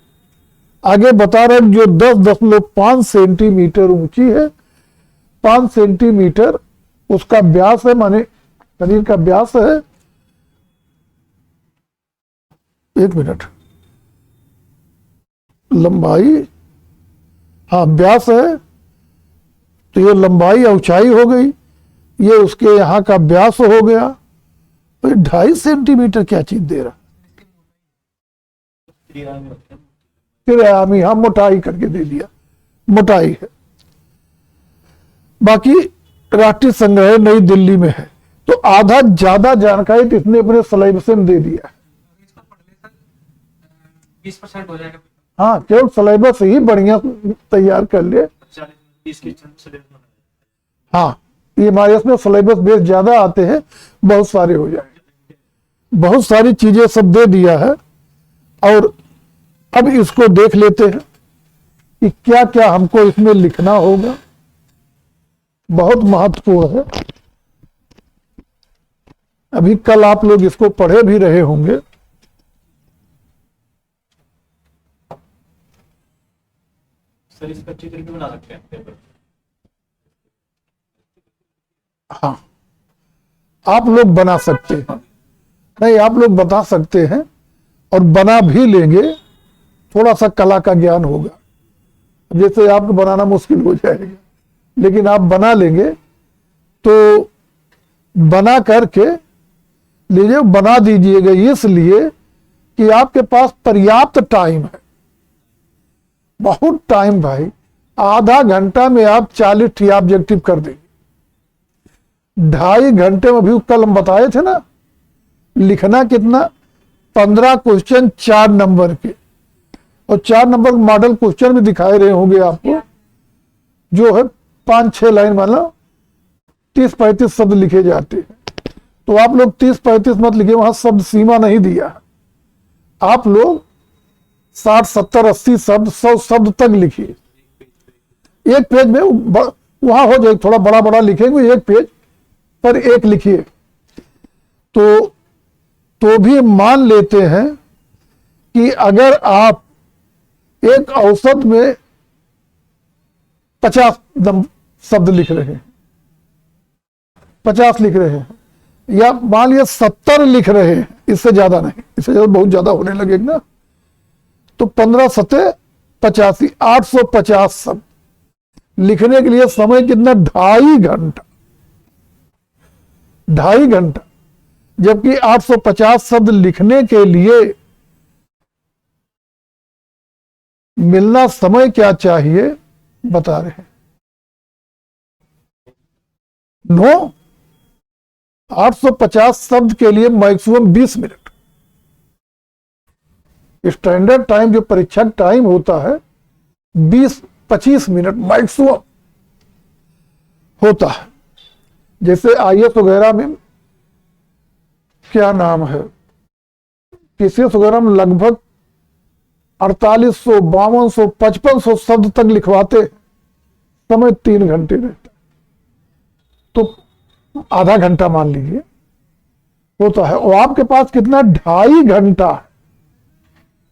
आगे बता रहे हैं जो 10.5 सेंटीमीटर ऊंची है, 5 सेंटीमीटर उसका व्यास है, माने शरीर का व्यास है। एक मिनट, लंबाई, हाँ व्यास है, तो ये लंबाई ऊंचाई हो गई, ये उसके यहां का व्यास हो गया। तो 2.5 सेंटीमीटर क्या चीज दे रहा, त्रिआयामी, हाँ मोटाई करके दे दिया, मोटाई है। बाकी राष्ट्रीय संग्रह नई दिल्ली में है, तो आधा ज्यादा जानकारी तो इसने अपने सिलेबस में दे दिया है। 20% हो जाएगा। हाँ, केवल सिलेबस ही बढ़िया तैयार कर ले। हाँ, ये हमारे इसमें सिलेबस बेस ज्यादा आते हैं, बहुत सारे हो जाएंगे, बहुत सारी चीजें सब दे दिया है। और अब इसको देख लेते हैं कि क्या क्या हमको इसमें लिखना होगा, बहुत महत्वपूर्ण है। अभी कल आप लोग इसको पढ़े भी रहे होंगे। सर इसका चित्र भी बना सकते हैं पेपर। हाँ, आप लोग बना सकते हैं, नहीं आप लोग बता सकते हैं और बना भी लेंगे, थोड़ा सा कला का ज्ञान होगा। जैसे आपको बनाना मुश्किल हो जाएगा, लेकिन आप बना लेंगे तो बना करके लीजिए, बना दीजिएगा इसलिए कि आपके पास पर्याप्त टाइम है, बहुत टाइम भाई, आधा घंटा में आप 40 टी ऑब्जेक्टिव कर देंगे। 2.5 घंटे में भी कल हम बताए थे ना, लिखना कितना, 15 क्वेश्चन 4 नंबर के, और 4 नंबर मॉडल क्वेश्चन भी दिखाए रहे होंगे आपको, जो है 5-6 लाइन वाला 30-35 शब्द लिखे जाते हैं। तो आप लोग 30-35 मत लिखिए, वहां शब्द सीमा नहीं दिया, आप लोग 60-70-80 शब्द 100 शब्द तक लिखिए एक पेज में। वहां हो जाए थोड़ा बड़ा बड़ा लिखेंगे, एक पेज पर एक लिखिए। तो भी मान लेते हैं कि अगर आप एक औसत में 50 शब्द लिख रहे हैं, 50 लिख रहे हैं, या मान लिया 70 लिख रहे हैं, इससे ज्यादा नहीं, इससे ज्यादा बहुत ज्यादा होने लगेगा ना, तो 15-7-85 850 शब्द लिखने के लिए समय कितना, 2.5 घंटा, 2.5 घंटा। जबकि 850 शब्द लिखने के लिए मिलना समय क्या चाहिए बता रहे हैं, 850 शब्द के लिए मैक्सिमम 20 मिनट। स्टैंडर्ड टाइम जो परीक्षा टाइम होता है 20-25 मिनट मैक्सिमम होता है। जैसे IAS वगैरह में क्या नाम है, PCS वगैरह में लगभग 4800, 5200, 5500 शब्द तक लिखवाते, समय 3 घंटे रहता, तो आधा घंटा मान लीजिए होता है, और आपके पास कितना, 2.5 घंटा है,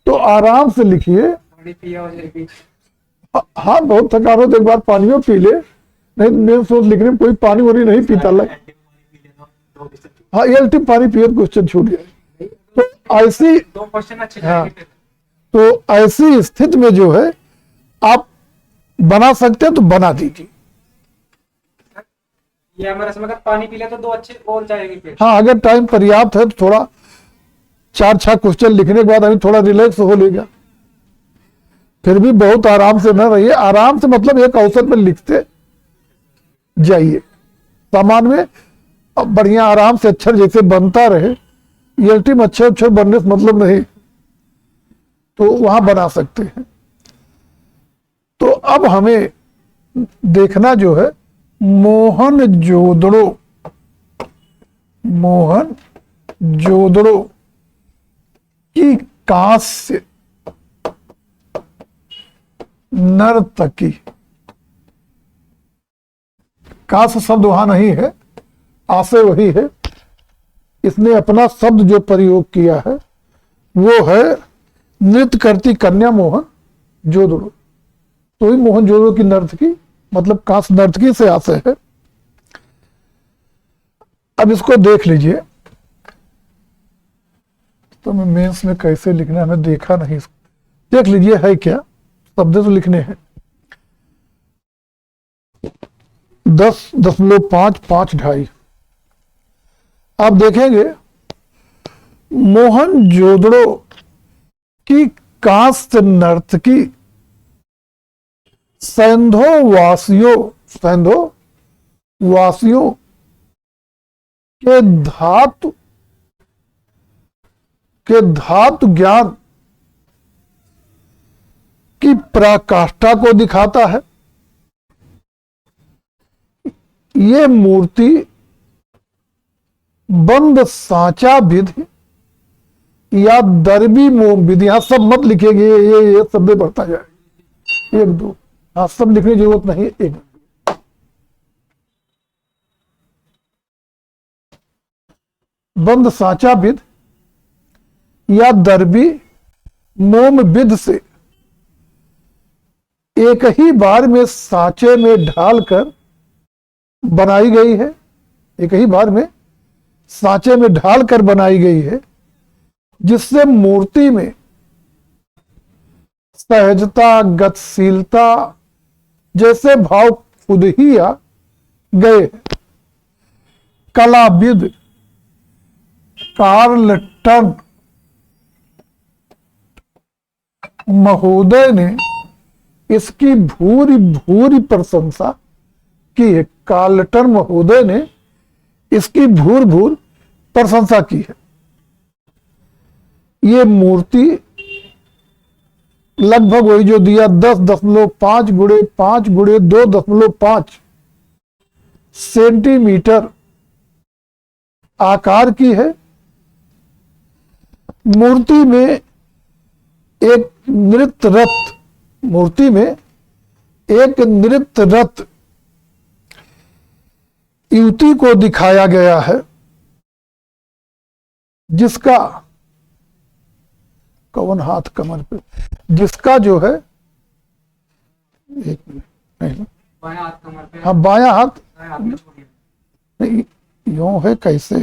तो आराम से लिखिए। हाँ, बहुत थकान हो तो एक बार पानी में पी ले, नहीं मेन सोच लिखने में कोई पानी वानी नहीं पीता लग। हाँ, LT पानी पिए तो क्वेश्चन छूट गया। तो ऐसी 2 क्वेश्चन अच्छे हाँ, जाएंगे। तो ऐसी स्थिति में जो है आप बना सकते हैं तो बना दीजिए। ये हमारा समय अगर पानी पी ले तो 2 अच्छे और जाएंगे फिर। हाँ, अगर टाइम पर्याप्त है तो थोड़ा 4-6 क्वेश्चन लिखने के बाद अभी थोड़ा रिलैक्स हो लेगा, फिर भी बहुत आराम से न रहिए। आराम से मतलब एक अवसर में लिखते जाइए, सामान में बढ़िया आराम से अक्षर जैसे बनता रहे। ELT में अच्छे अक्षर बनने से मतलब नहीं, तो वहां बना सकते हैं। तो अब हमें देखना जो है मोहन जोदड़ो, मोहन जोदड़ो की कांस्य नर्तकी। कांस्य शब्द वहां नहीं है, आशय वही है। इसने अपना शब्द जो प्रयोग किया है वो है नृत्य करती कन्या मोहन जोदड़ो। तो ही मोहन जोदड़ो की नर्तकी, मतलब कांस्य नर्तकी से आशय है। अब इसको देख लीजिए, तो मैं मेंस में कैसे लिखना है मैं देखा नहीं इसको, देख लीजिए है क्या, शब्द तो लिखने हैं। 10.5 5.5 आप देखेंगे मोहन जोदड़ो की कांस्य नर्तकी सैंधो वासियों के धातु ज्ञान की पराकाष्ठा को दिखाता है। ये मूर्ति बंद सांचा विधि या दरबी मोम विधि, यहां सब मत लिखेंगे, ये शब्द बढ़ता जाए। 1 2 हाँ सब लिखने की जरूरत नहीं। एक बंद सांचा विध या दरबी मोम विध से एक ही बार में सांचे में ढालकर बनाई गई है, एक ही बार में सांचे में ढालकर बनाई गई है, जिससे मूर्ति में सहजता, गतिशीलता जैसे भाव खुद ही आ गए। कलाविद कार्लटन महोदय ने इसकी भूरी भूरी प्रशंसा की है। कार्लटन महोदय ने इसकी भूर भूर प्रशंसा की है। ये मूर्ति लगभग वही जो दिया 10.5 गुणे 5 गुणे 2.5 सेंटीमीटर आकार की है। मूर्ति में एक नृत्य रथ, मूर्ति में एक नृत्य रथ युवती को दिखाया गया है, जिसका कौन हाथ कमर पे, जिसका जो है एक मिनट नहीं, बायां हाथ कमर पे, हाँ बायां हाथ दायां हाथ में छोड़िए। नहीं, यूं है कैसे,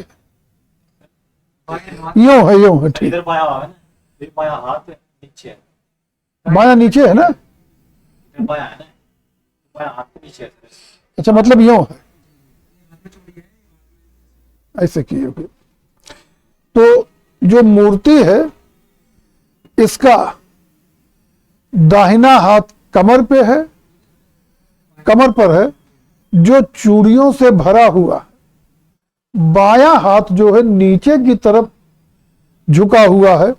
बायां हाथ यूं है ठीक। इधर बायां हाथ है ना, फिर बायां हाथ नीचे है, बायां नीचे है ना, इधर बायां है ना, बायां हाथ के नीचे है। अच्छा मतलब यूं है, में छोड़िए। ऐसे किए हुए। तो जो मूर्ति है इसका दाहिना हाथ कमर पे है, कमर पर है, जो चूड़ियों से भरा हुआ। बायां हाथ जो है नीचे की तरफ झुका हुआ है,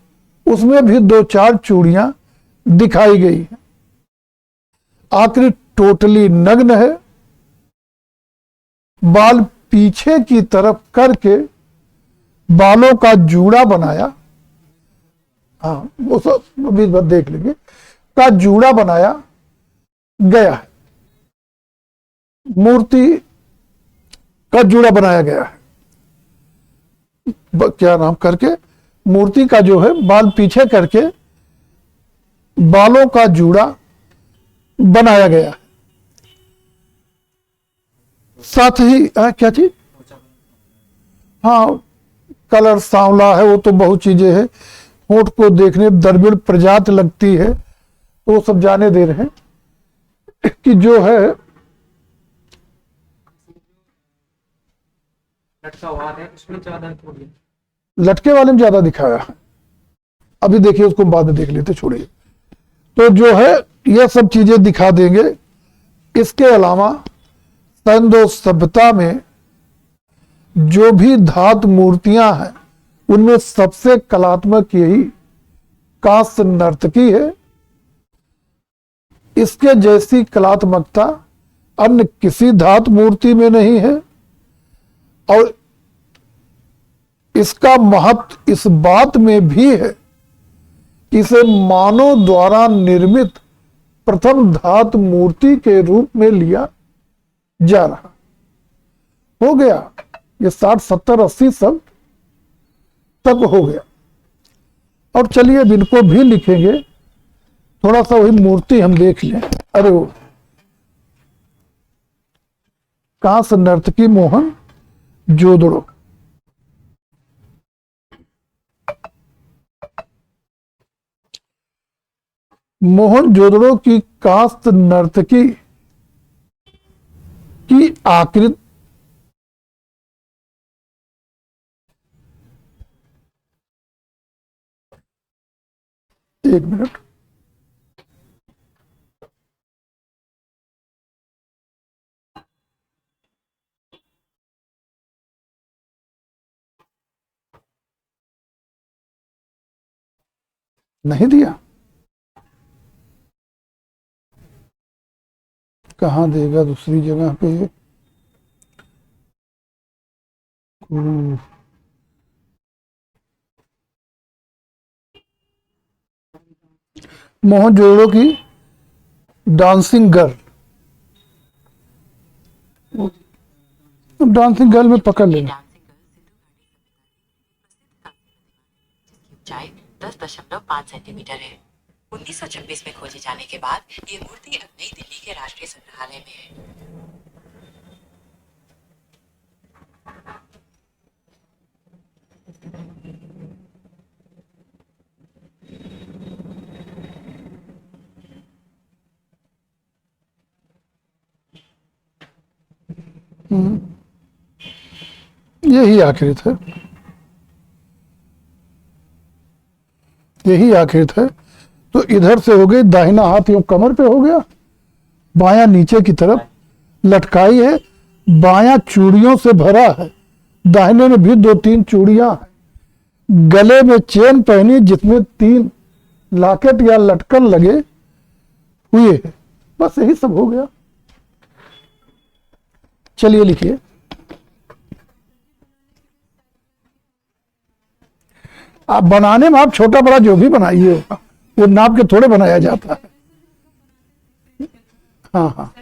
उसमें भी 2-4 चूड़ियां दिखाई गई है। आखिरी टोटली नग्न है, बाल पीछे की तरफ करके बालों का जूड़ा बनाया, हाँ वो सब अभी देख लेंगे, का जूड़ा बनाया गया है। मूर्ति का जूड़ा बनाया गया है, क्या नाम करके, मूर्ति का जो है बाल पीछे करके बालों का जूड़ा बनाया गया है। साथ ही क्या चीज, हाँ कलर सांवला है, वो तो बहुत चीजें हैं, होंठ को देखने दरमिड़ प्रजात लगती है, तो वो सब जाने दे रहे हैं कि जो है लटका हुआ है उसमें ज्यादा छोड़िए। लटके वाले में ज्यादा दिखाया है। अभी देखिए उसको बाद में देख लेते, छोड़िए। तो जो है ये सब चीजें दिखा देंगे। इसके अलावा सैंधो सभ्यता में जो भी धातु मूर्तियां हैं उनमें सबसे कलात्मक यही कांस्य नर्तकी है। इसके जैसी कलात्मकता अन्य किसी धातु मूर्ति में नहीं है। और इसका महत्व इस बात में भी है कि इसे मानव द्वारा निर्मित प्रथम धातु मूर्ति के रूप में लिया जा रहा। हो गया ये 60, 70, 80 सब तक हो गया। और चलिए अब इनको भी लिखेंगे, थोड़ा सा वही मूर्ति हम देख लें। अरे वो कांस नर्तकी मोहन जोदड़ो। मोहन जोदड़ो की कांस नर्तकी की आकृति एक मिनट, नहीं दिया, कहां देगा दूसरी जगह पे। मोहन जोदड़ो की डांसिंग गर्ल, डांसिंग गर्ल में पकड़ लेना। ऊंचाई 10.5 सेंटीमीटर है। 1926 में खोजे जाने के बाद ये मूर्ति अब नई दिल्ली के राष्ट्रीय संग्रहालय में है। यही आखिरत है, यही आखिरत है। तो इधर से हो गई, दाहिना हाथ यूं कमर पे हो गया, बायां नीचे की तरफ लटकाई है, बायां चूड़ियों से भरा है, दाहिने में भी 2-3 चूड़ियां हैं, गले में चेन पहनी जिसमें 3 लॉकेट या लटकन लगे हुए हैं। बस यही सब हो गया। चलिए लिखिए। आप बनाने में आप छोटा बड़ा जो भी बनाइए होगा, वो नाप के थोड़े बनाया जाता है। हाँ हाँ,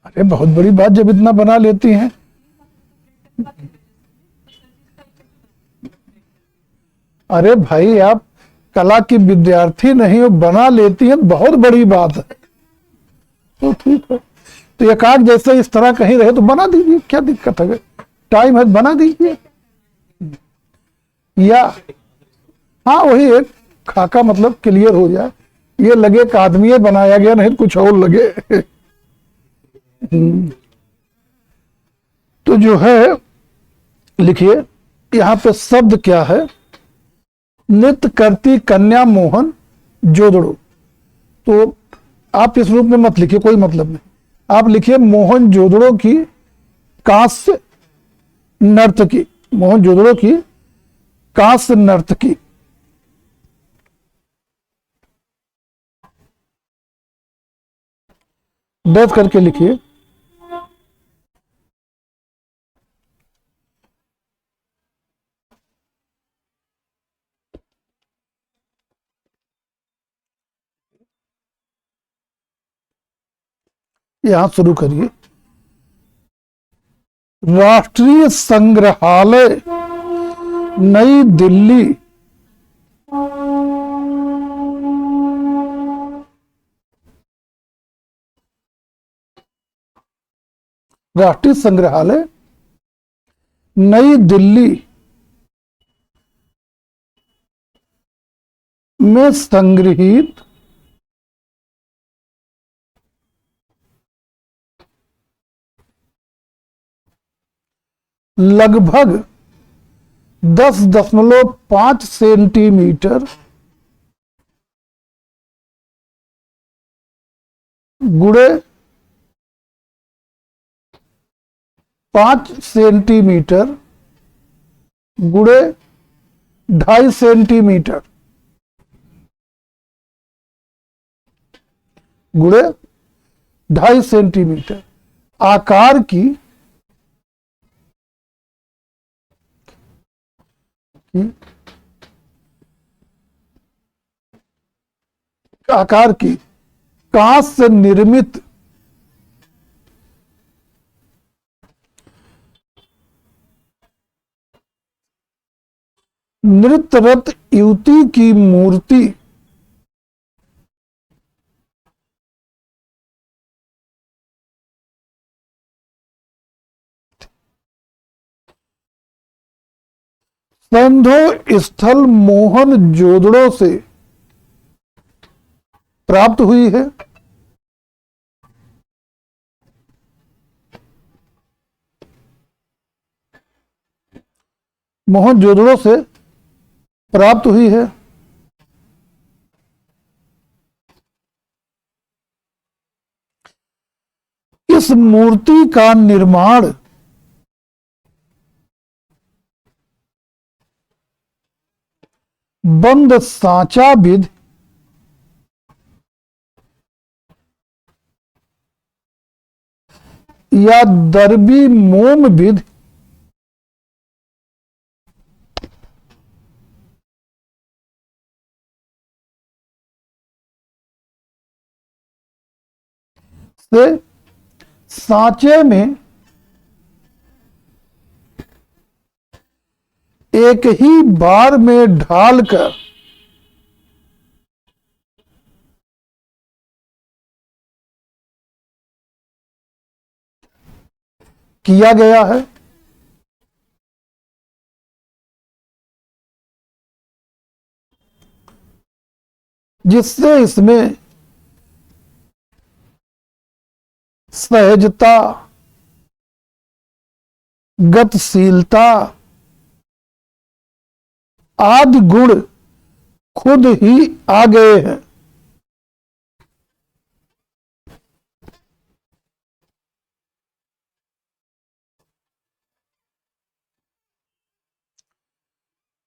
अरे बहुत बड़ी बात जब इतना बना लेती हैं। अरे भाई आप कला की विद्यार्थी नहीं हो, बना लेती हैं, बहुत बड़ी बात है। तो ठीक है, तो एकाक जैसे इस तरह कहीं रहे तो बना दीजिए, क्या दिक्कत है, टाइम है बना दीजिए। या हाँ वही एक खाका मतलब क्लियर हो जाए, ये लगे कि आदमी बनाया गया, नहीं कुछ और लगे। तो जो है लिखिए, यहां पे शब्द क्या है, नृत्य करती कन्या मोहन जोदड़ो। तो आप इस रूप में मत लिखिए, कोई मतलब नहीं, आप लिखिए मोहन जोदड़ो की कांस्य नर्तकी, मोहन जोदड़ो की कांस्य नर्तकी। डैश करके लिखिए। यहां शुरू करिए। राष्ट्रीय संग्रहालय नई दिल्ली राष्ट्रीय संग्रहालय नई दिल्ली में संग्रहित लगभग 10.5 सेंटीमीटर गुणे 5 सेंटीमीटर गुणे 2.5 सेंटीमीटर गुणे 2.5 सेंटीमीटर आकार की कांच से निर्मित नृत्यरत युवती की मूर्ति संधो स्थल मोहन जोदड़ो से प्राप्त हुई है। मोहनजोदड़ो से प्राप्त हुई है। इस मूर्ति का निर्माण बंद सांचा विधि या दरबी मोम विधि से सांचे में एक ही बार में ढालकर किया गया है। जिससे इसमें सहजता, गतिशीलता आदि गुण खुद ही आ गए हैं।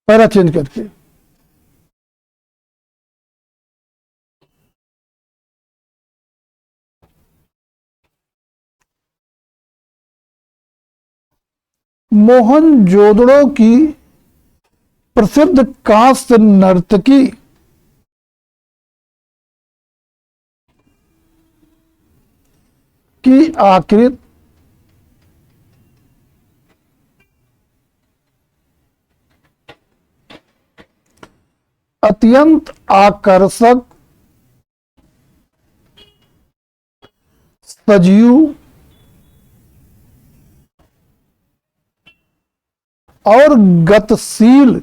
पैरा चेंज करके मोहनजोदड़ो की प्रसिद्ध कांस्य नर्तकी की आकृति अत्यंत आकर्षक, सजीव और गतिशील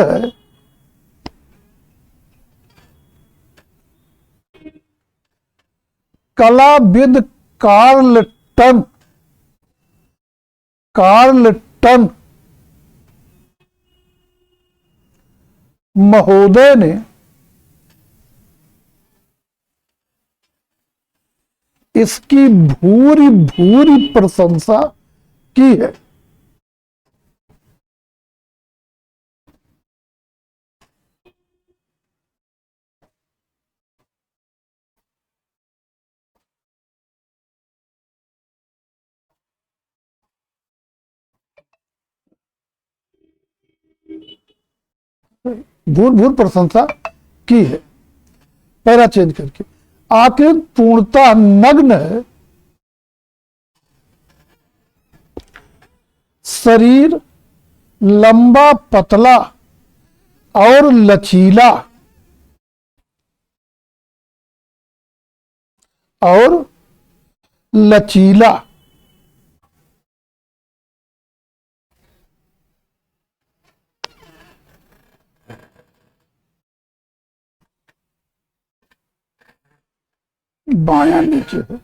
है। कलाविद कार्लटन महोदय ने इसकी भूरी भूरी प्रशंसा की है। भूर भूर प्रशंसा की है। पैरा चेंज करके आकृति पूर्णतः नग्न है। शरीर लंबा, पतला और लचीला बायां नीचे है।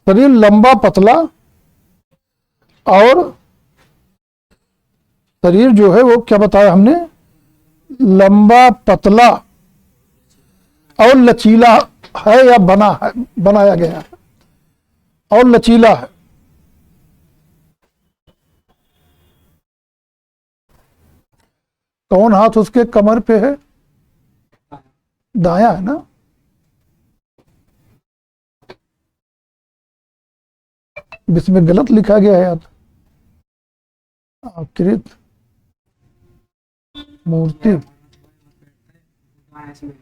शरीर लंबा, पतला और शरीर जो है वो क्या बताया हमने, लंबा, पतला और लचीला है या बनाया गया है और लचीला है। कौन हाथ उसके कमर पे है? दायां है ना। इसमें गलत लिखा गया है यार, आकृत मूर्ति हाँ इसमें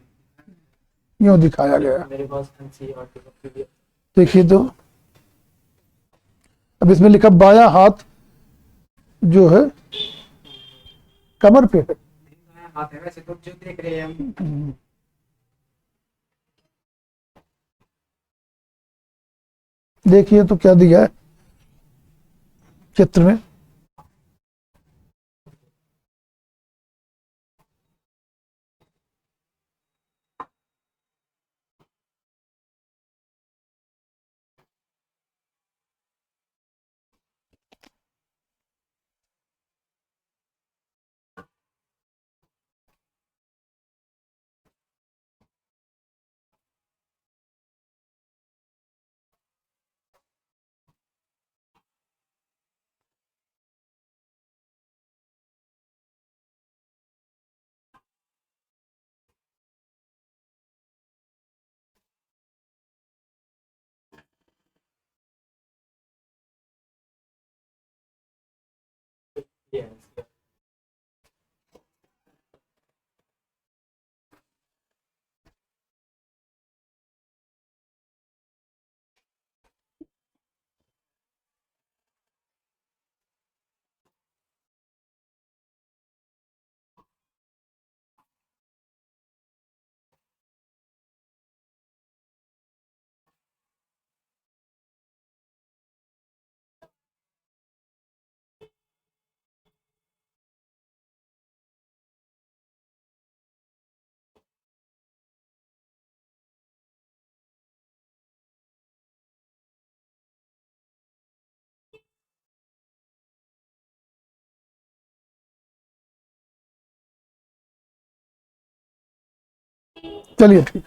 यूं दिखाया गया है। मेरे पास एनसीईआरटी का पीडीएफ। देखिए तो अब इसमें लिखा बायां हाथ जो है कमर पे है। दायां हाथ है वैसे तो जो देख रहे हैं हम। देखिए तो क्या दिया है चित्र में। ये है इसका। चलिए ठीक,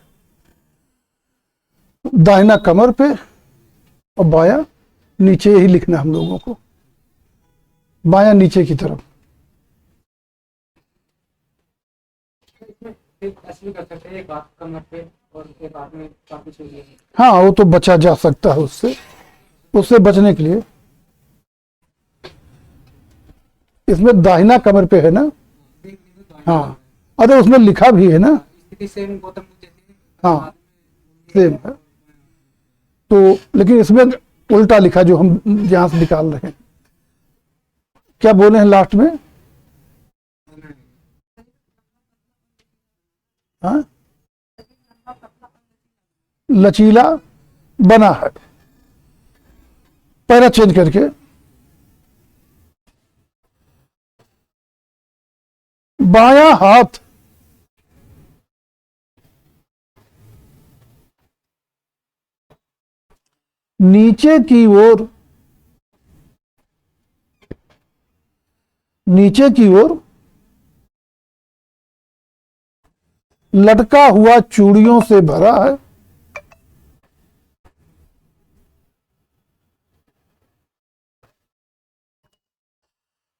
दाहिना कमर पे और बायां नीचे ही लिखना है हम लोगों को, बायां नीचे की तरफ। इसमें एक ऐसे भी कर सकते हैं, एक हाथ कमर पे और एक हाथ में काफी चाहिए। हाँ वो तो बचा जा सकता है उससे, उससे बचने के लिए इसमें दाहिना कमर पे है ना। हाँ अरे उसमें लिखा भी है ना। स्थिति सेम गौतम बुद्ध जैसी। हाँ सेम है तो, लेकिन इसमें उल्टा लिखा जो हम यहां से निकाल रहे हैं। क्या बोले हैं लास्ट में? हाँ लचीला बना है, पैरा चेंज करके बायां हाथ नीचे की ओर, नीचे की ओर लटका हुआ चूड़ियों से भरा है।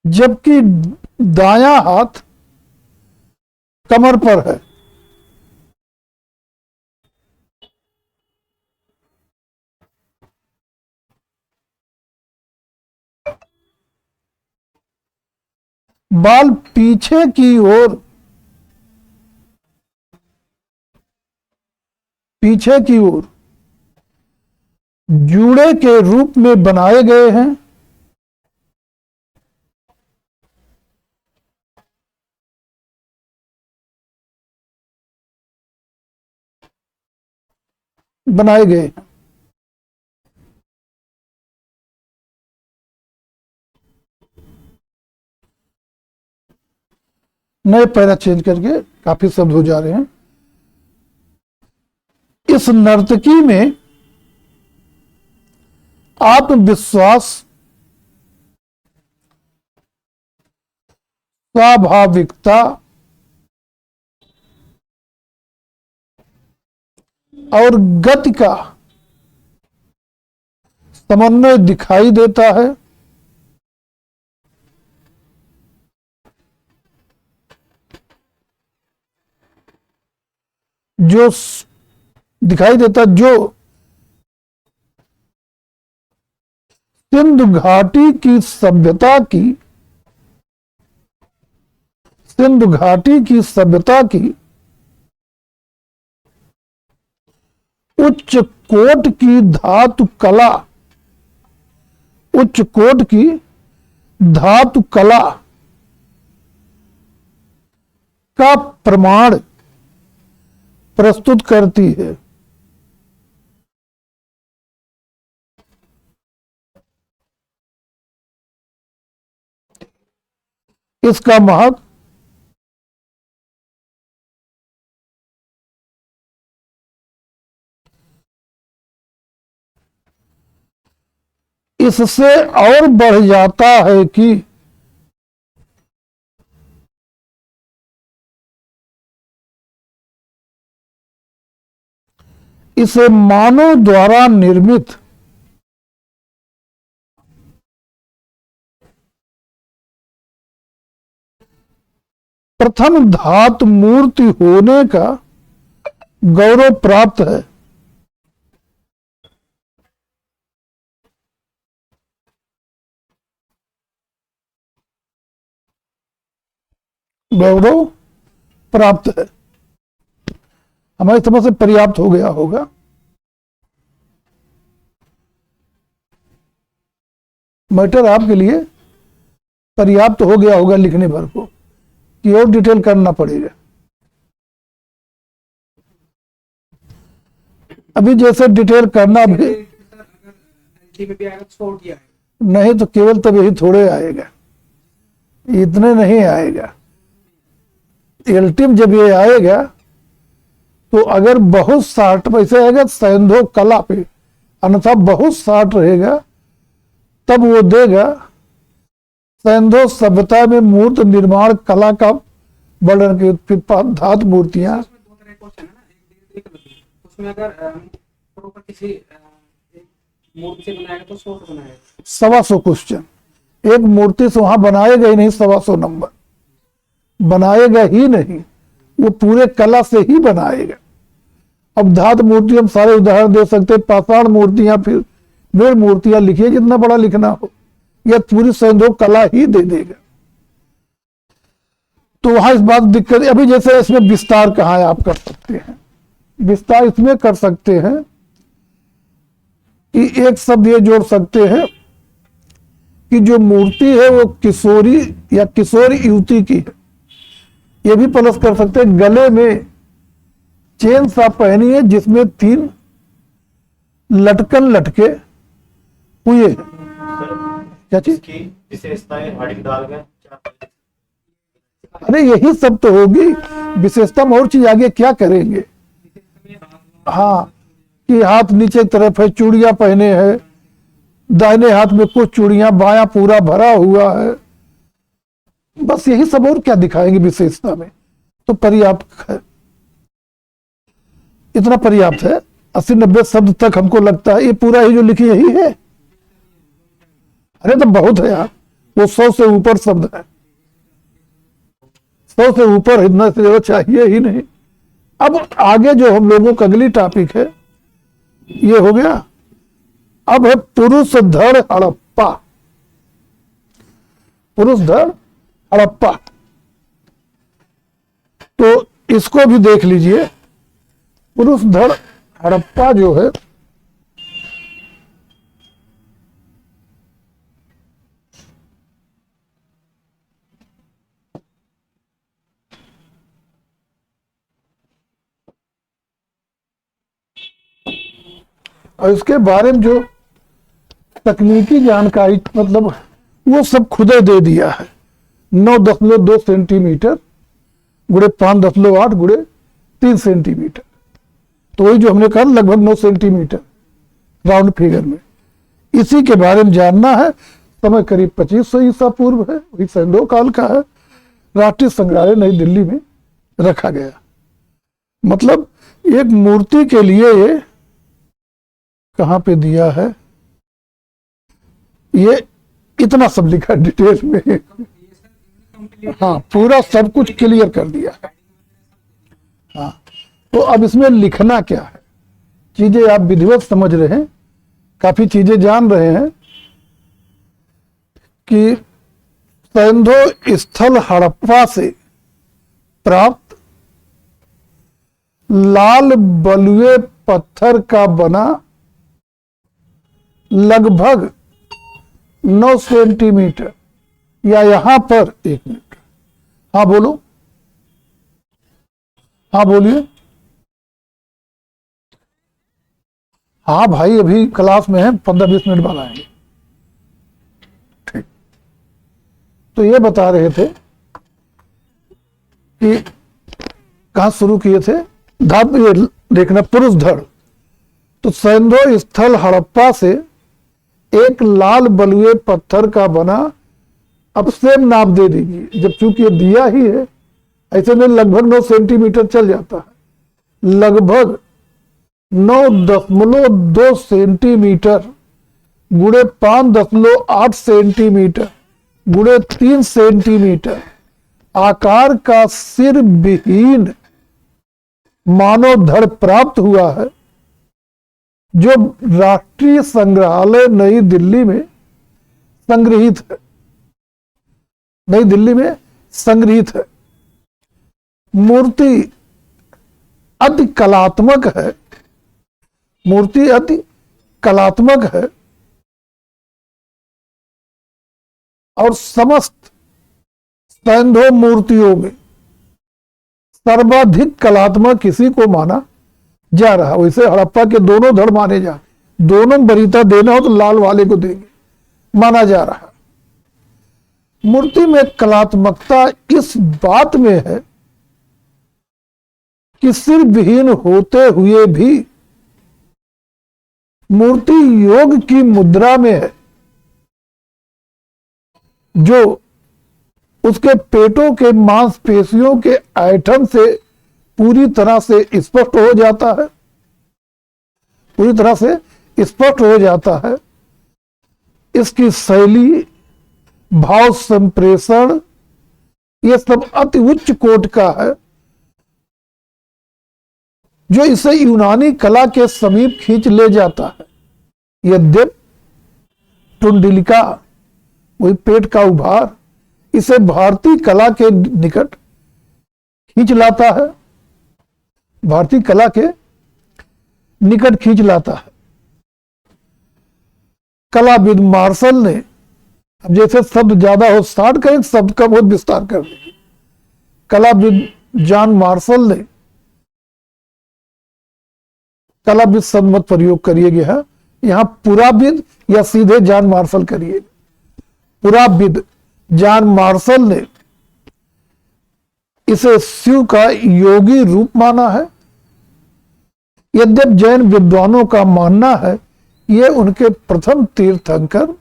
जबकि दायां हाथ कमर पर है। बाल पीछे की ओर, पीछे की ओर जूड़े के रूप में बनाए गए हैं। बनाए गए हैं। नए पैरा चेंज करके काफी शब्द हो जा रहे हैं। इस नर्तकी में आत्मविश्वास, स्वाभाविकता और गति का समन्वय दिखाई देता है। जो दिखाई देता, जो सिंधु घाटी की सभ्यता की, सिंधु घाटी की सभ्यता की उच्च कोट की धातु कला, उच्च कोट की धातु कला का प्रमाण प्रस्तुत करती है। इसका महत्व इससे और बढ़ जाता है कि इसे मानव द्वारा निर्मित प्रथम धातु मूर्ति होने का गौरव प्राप्त है। गौरव प्राप्त है। हमारी समझ से पर्याप्त हो गया होगा। मैटर आपके लिए पर्याप्त हो गया होगा लिखने भर को, कि और डिटेल करना पड़ेगा। अभी जैसे डिटेल करना भी नहीं, तो केवल तब यही थोड़े आएगा, इतने नहीं आएगा। एल्टिम जब ये आएगा तो अगर बहुत शार्ट वैसे आएगा सैंधव कला पे, अन्यथा बहुत शार्ट रहेगा तब वो देगा सैंधव सभ्यता में मूर्त निर्माण कला का वर्णन के। फिर धातु मूर्तियां उसमें अगर प्रॉपर किसी मूर्ति से बनाएगा तो 100 बनाएगा, 125 क्वेश्चन। एक मूर्ति से वहां बनाएगा ही नहीं 125 नंबर, बनाएगा ही नहीं, वो पूरे कला से ही बनाएगा। अब धातु मूर्ति हम सारे उदाहरण दे सकते हैं, पाषाण मूर्तियां, फिर मेड़ मूर्तियां लिखिए जितना बड़ा लिखना हो, या पूरी सैंधव कला ही दे देगा। तो वहां इस बात दिक्कत। अभी जैसे इसमें विस्तार कहाँ है, आप कर सकते हैं विस्तार, इसमें कर सकते हैं कि एक शब्द ये जोड़ सकते हैं कि जो मूर्ति है वो किशोरी या किशोर युवती की है। ये भी प्लस कर सकते हैं, गले में चेन सा पहनी है जिसमें 3 लटकन लटके हुए हैं। क्या चीज की विशेषताएं हार्डिंग डाल गए। अरे यही सब तो होगी विशेषता में, और चीज आगे क्या करेंगे। हाँ, कि हाथ नीचे की तरफ है, चूड़ियां पहने हैं, दाहिने हाथ में कुछ चूड़ियां, बायां पूरा भरा हुआ है, बस यही सब, और क्या दिखाएंगे विशेषता में। तो पर्याप्त है, इतना पर्याप्त है। 80-90 शब्द तक हमको लगता है ये पूरा ही जो लिखी यही है। अरे तो बहुत है यार, वो 100 से ऊपर शब्द है, 100 से ऊपर, इतना से चाहिए ही नहीं। अब आगे जो हम लोगों का अगली टॉपिक है ये हो गया। अब है पुरुष धड़ हड़प्पा। पुरुष धड़ हड़प्पा, तो इसको भी देख लीजिए। पुरुष धड़ हड़प्पा जो है और इसके बारे में जो तकनीकी जानकारी, मतलब वो सब खुदे दे दिया है। 9.2 सेंटीमीटर गुड़े 5.8 गुड़े 3 सेंटीमीटर, तो वही जो हमने कहा लगभग 9 सेंटीमीटर राउंड फिगर में। इसी के बारे में जानना है। समय करीब 2500 ईसा पूर्व है, वही सैंधव काल का है। राष्ट्रीय संग्रहालय नई दिल्ली में रखा गया। मतलब एक मूर्ति के लिए ये कहां पे दिया है, ये इतना सब लिखा डिटेल में। हाँ, पूरा सब कुछ क्लियर कर दिया है। हाँ, तो अब इसमें लिखना क्या है, चीजें आप विधिवत समझ रहे हैं, काफी चीजें जान रहे हैं, कि सैंधो स्थल हड़प्पा से प्राप्त लाल बलुए पत्थर का बना लगभग 9 सेंटीमीटर, या यहां पर 1 मिनट, हाँ बोलो, हाँ बोलिए। हाँ भाई, अभी क्लास में है, 15-20 मिनट बाद आएंगे। ठीक, तो ये बता रहे थे कि कहां शुरू किए थे, धातु, ये देखना, पुरुष धड़। तो सैंधो स्थल हड़प्पा से एक लाल बलुए पत्थर का बना, अब सेम नाप दे दीजिए, जब चूंकि ये दिया ही है, ऐसे में लगभग 9 सेंटीमीटर चल जाता है, लगभग 9.2 सेंटीमीटर गुणे 5.8 सेंटीमीटर गुणे 3 सेंटीमीटर आकार का सिर विहीन मानव धड़ प्राप्त हुआ है, जो राष्ट्रीय संग्रहालय नई दिल्ली में संग्रहित है। नई दिल्ली में संग्रहित है। मूर्ति अति कलात्मक है, मूर्ति अति कलात्मक है और समस्त सैंधो मूर्तियों में सर्वाधिक कलात्मक किसी को माना जा रहा है। वैसे हड़प्पा के दोनों धड़ माने जा, दोनों बरीता देना हो तो लाल वाले को देंगे, माना जा रहा है। मूर्ति में कलात्मकता इस बात में है कि सिर विहीन होते हुए भी मूर्ति योग की मुद्रा में है, जो उसके पेटों के मांसपेशियों के ऐंठन से पूरी तरह से स्पष्ट हो जाता है, पूरी तरह से स्पष्ट हो जाता है। इसकी शैली, भाव संप्रेषण, ये सब अति उच्च कोटि का है, जो इसे यूनानी कला के समीप खींच ले जाता है। यद्यप टुंडलिका, वही पेट का उभार, इसे भारतीय कला के निकट खींच लाता है, भारतीय कला के निकट खींच लाता है। कलाविद मार्शल ने, अब जैसे शब्द ज्यादा हो स्टार्ट करें, शब्द का बहुत विस्तार कर देंगे। कलाविद जॉन मार्शल ने, कलाविद शब्द मत प्रयोग करिएगा, है यहां पुराविद या सीधे जॉन मार्शल करिए। पुराविद जॉन मार्शल ने इसे शिव का योगी रूप माना है। यद्यप जैन विद्वानों का मानना है ये उनके प्रथम तीर्थंकर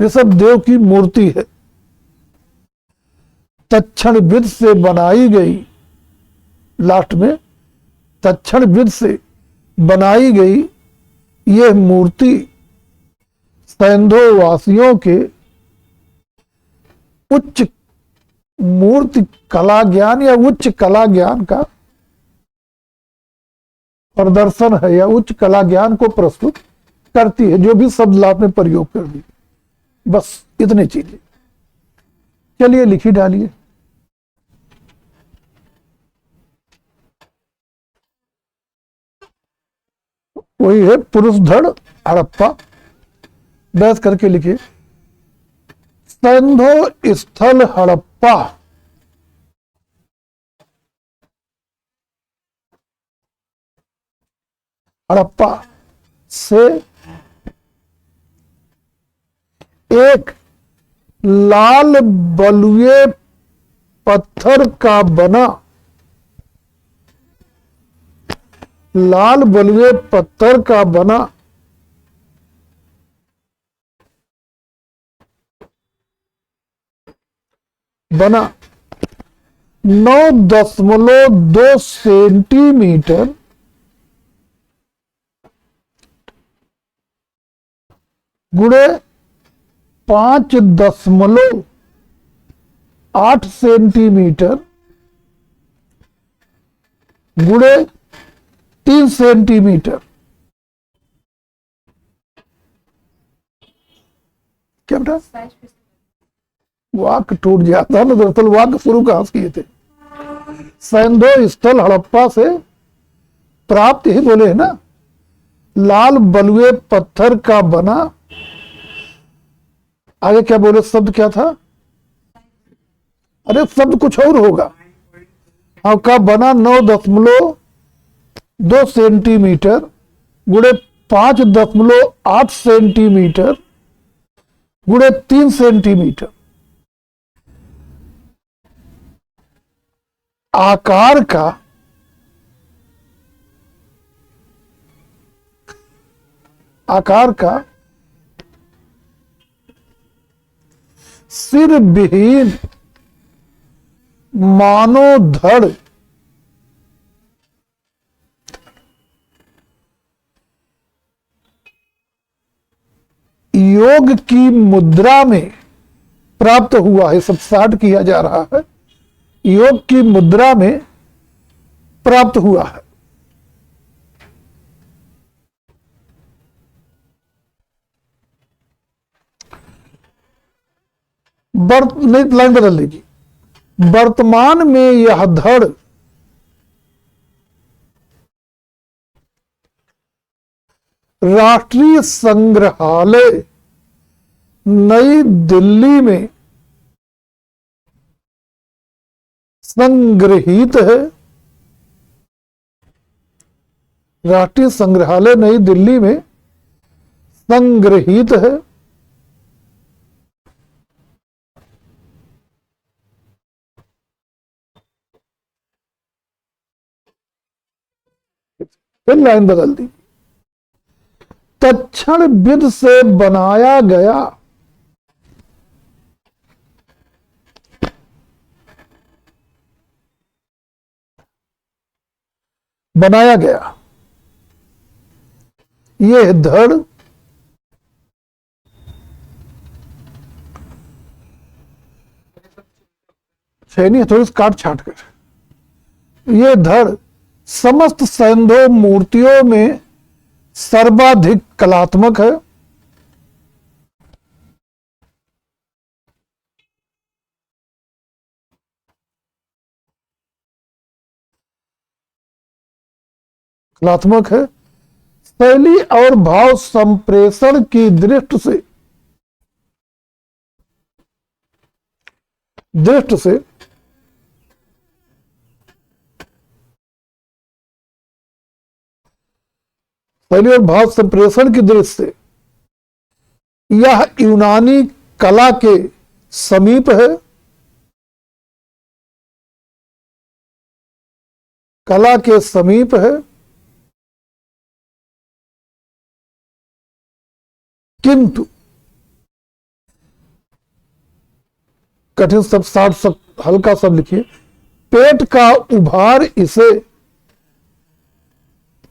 ऋषभदेव की मूर्ति है। तक्षण विद से बनाई गई, लास्ट में तक्षण विद से बनाई गई यह मूर्ति सैंधो वासियों के उच्च मूर्ति कला ज्ञान या उच्च कला ज्ञान का प्रदर्शन है, या उच्च कला ज्ञान को प्रस्तुत करती है, जो भी शब्द आपने प्रयोग कर दी। बस इतनी चीजें, चलिए लिखी डालिए। वही है पुरुष धड़ हड़प्पा, बहस करके लिखिए। सैंधो स्थल हड़प्पा हड़प्पा से एक लाल बलुए पत्थर का बना, लाल बलुए पत्थर का बना बना 9.2 सेंटीमीटर गुणे 5.8 सेंटीमीटर गुणे 3 सेंटीमीटर, क्या क्या बेटा? वाक टूट जाता ना, दरअसल वाक शुरू कहां से किए थे? सैंधो स्थल हड़प्पा से प्राप्त, ही बोले है ना, लाल बलुए पत्थर का बना। आगे क्या बोले? शब्द क्या था? अरे शब्द कुछ और होगा। हाँ, का बना 9.2 सेंटीमीटर गुणे 5.8 सेंटीमीटर गुणे 3 सेंटीमीटर आकार का सिर विहीन मानो धड़ योग की मुद्रा में प्राप्त हुआ है। सब साठ किया जा रहा है। योग की मुद्रा में प्राप्त हुआ है। नहीं, लाइन बदल लीजिए। वर्तमान में यह धड़ राष्ट्रीय संग्रहालय नई दिल्ली में संग्रहित है। राष्ट्रीय संग्रहालय नई दिल्ली में संग्रहित है। फिर लाइन बदल दी। तत्क्षण विध से बनाया गया यह धड़ छेनी थोड़ी काट छाट कर, यह धड़ समस्त सैंधो मूर्तियों में सर्वाधिक कलात्मक है। कलात्मक है। शैली और भाव संप्रेषण की दृष्टि से शैली और भाव संप्रेषण की दृष्टि से यह यूनानी कला के समीप है। कला के समीप है, किंतु कठिन शब्द, साठ शब्द, हल्का शब्द लिखिए। पेट का उभार इसे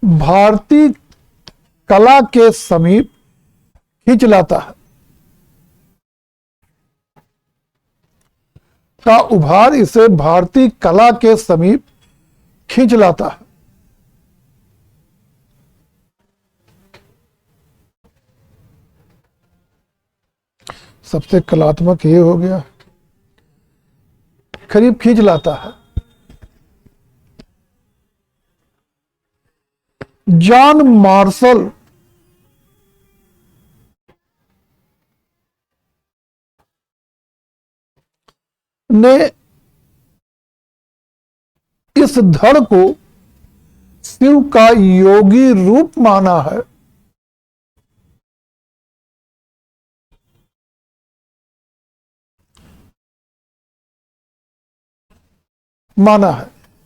भारतीय कला के समीप खींच लाता है। का उभार इसे भारतीय कला के समीप खींच लाता है। सबसे कलात्मक ये हो गया, करीब खींच लाता है। जॉन मार्शल ने इस धड़ को शिव का योगी रूप माना है।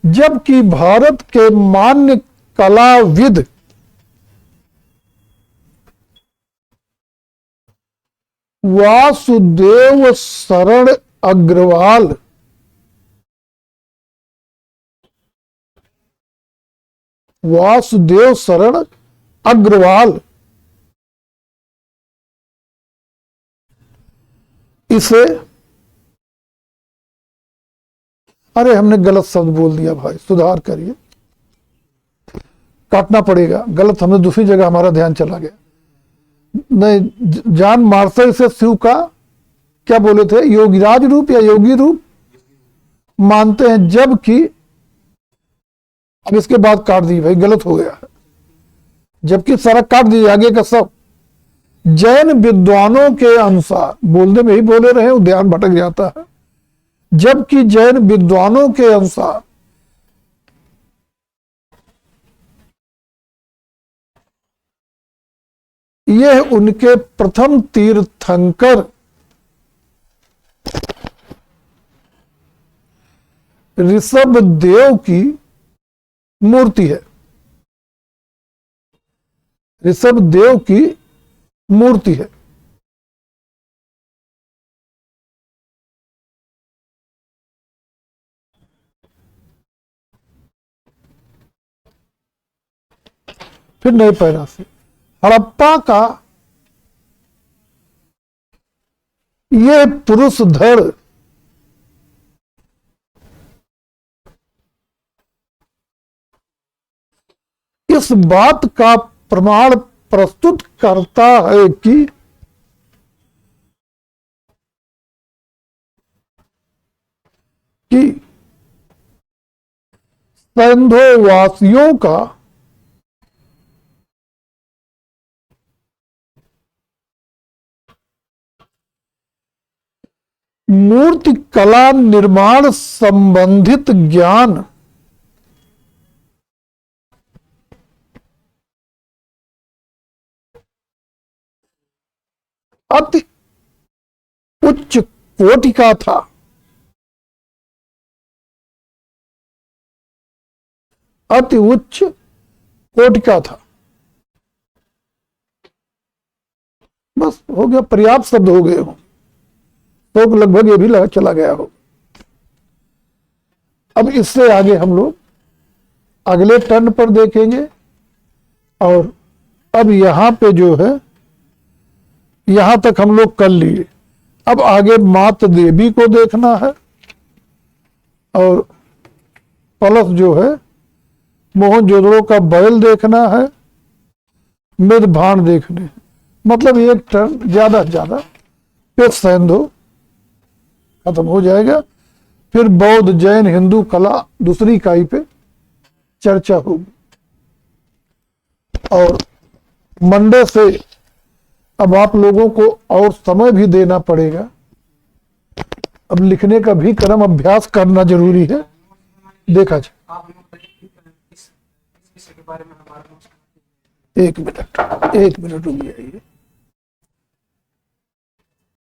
जबकि भारत के मान्य कलाविद वासुदेव शरण अग्रवाल इसे, अरे हमने गलत शब्द बोल दिया भाई, सुधार करिए, काटना पड़ेगा, गलत, हमने दूसरी जगह हमारा ध्यान चला गया। नहीं, जॉन मार्शल से शिव का क्या बोले थे, योगीराज रूप या योगी रूप मानते हैं, जबकि अब इसके बाद काट दी भाई, गलत हो गया, जबकि सारा काट दिए आगे का सब। जैन विद्वानों के अनुसार, बोलने में ही बोले रहे, ध्यान भटक जाता है, जबकि जैन विद्वानों के अनुसार यह उनके प्रथम तीर्थंकर ऋषभ देव की मूर्ति है, ऋषभ देव की मूर्ति है। फिर नए पैरा से हड़प्पा का ये पुरुष धड़ इस बात का प्रमाण प्रस्तुत करता है कि सैंधोवासियों का मूर्ति कला निर्माण संबंधित ज्ञान अति उच्च कोटि का था। अति उच्च कोटि का था। बस हो गया, पर्याप्त शब्द हो गए हो, तो लगभग ये भी चला गया हो। अब इससे आगे हम लोग अगले टर्न पर देखेंगे। और अब यहां पे जो है, यहां तक हम लोग कर लिए। अब आगे मात देवी को देखना है और प्लस जो है मोहनजोदड़ो का बैल देखना है, मिध भाण देखने, मतलब एक टर्न ज्यादा से ज्यादा फिर सैंधो खत्म हो जाएगा। फिर बौद्ध जैन हिंदू कला दूसरी इकाई पे चर्चा होगी। और मंडे से अब आप लोगों को और समय भी देना पड़ेगा। अब लिखने का भी क्रम अभ्यास करना जरूरी है। देखा जाए, आप हमें बताइए इस विषय के बारे में हमारा एक मिनट रुक जाइए।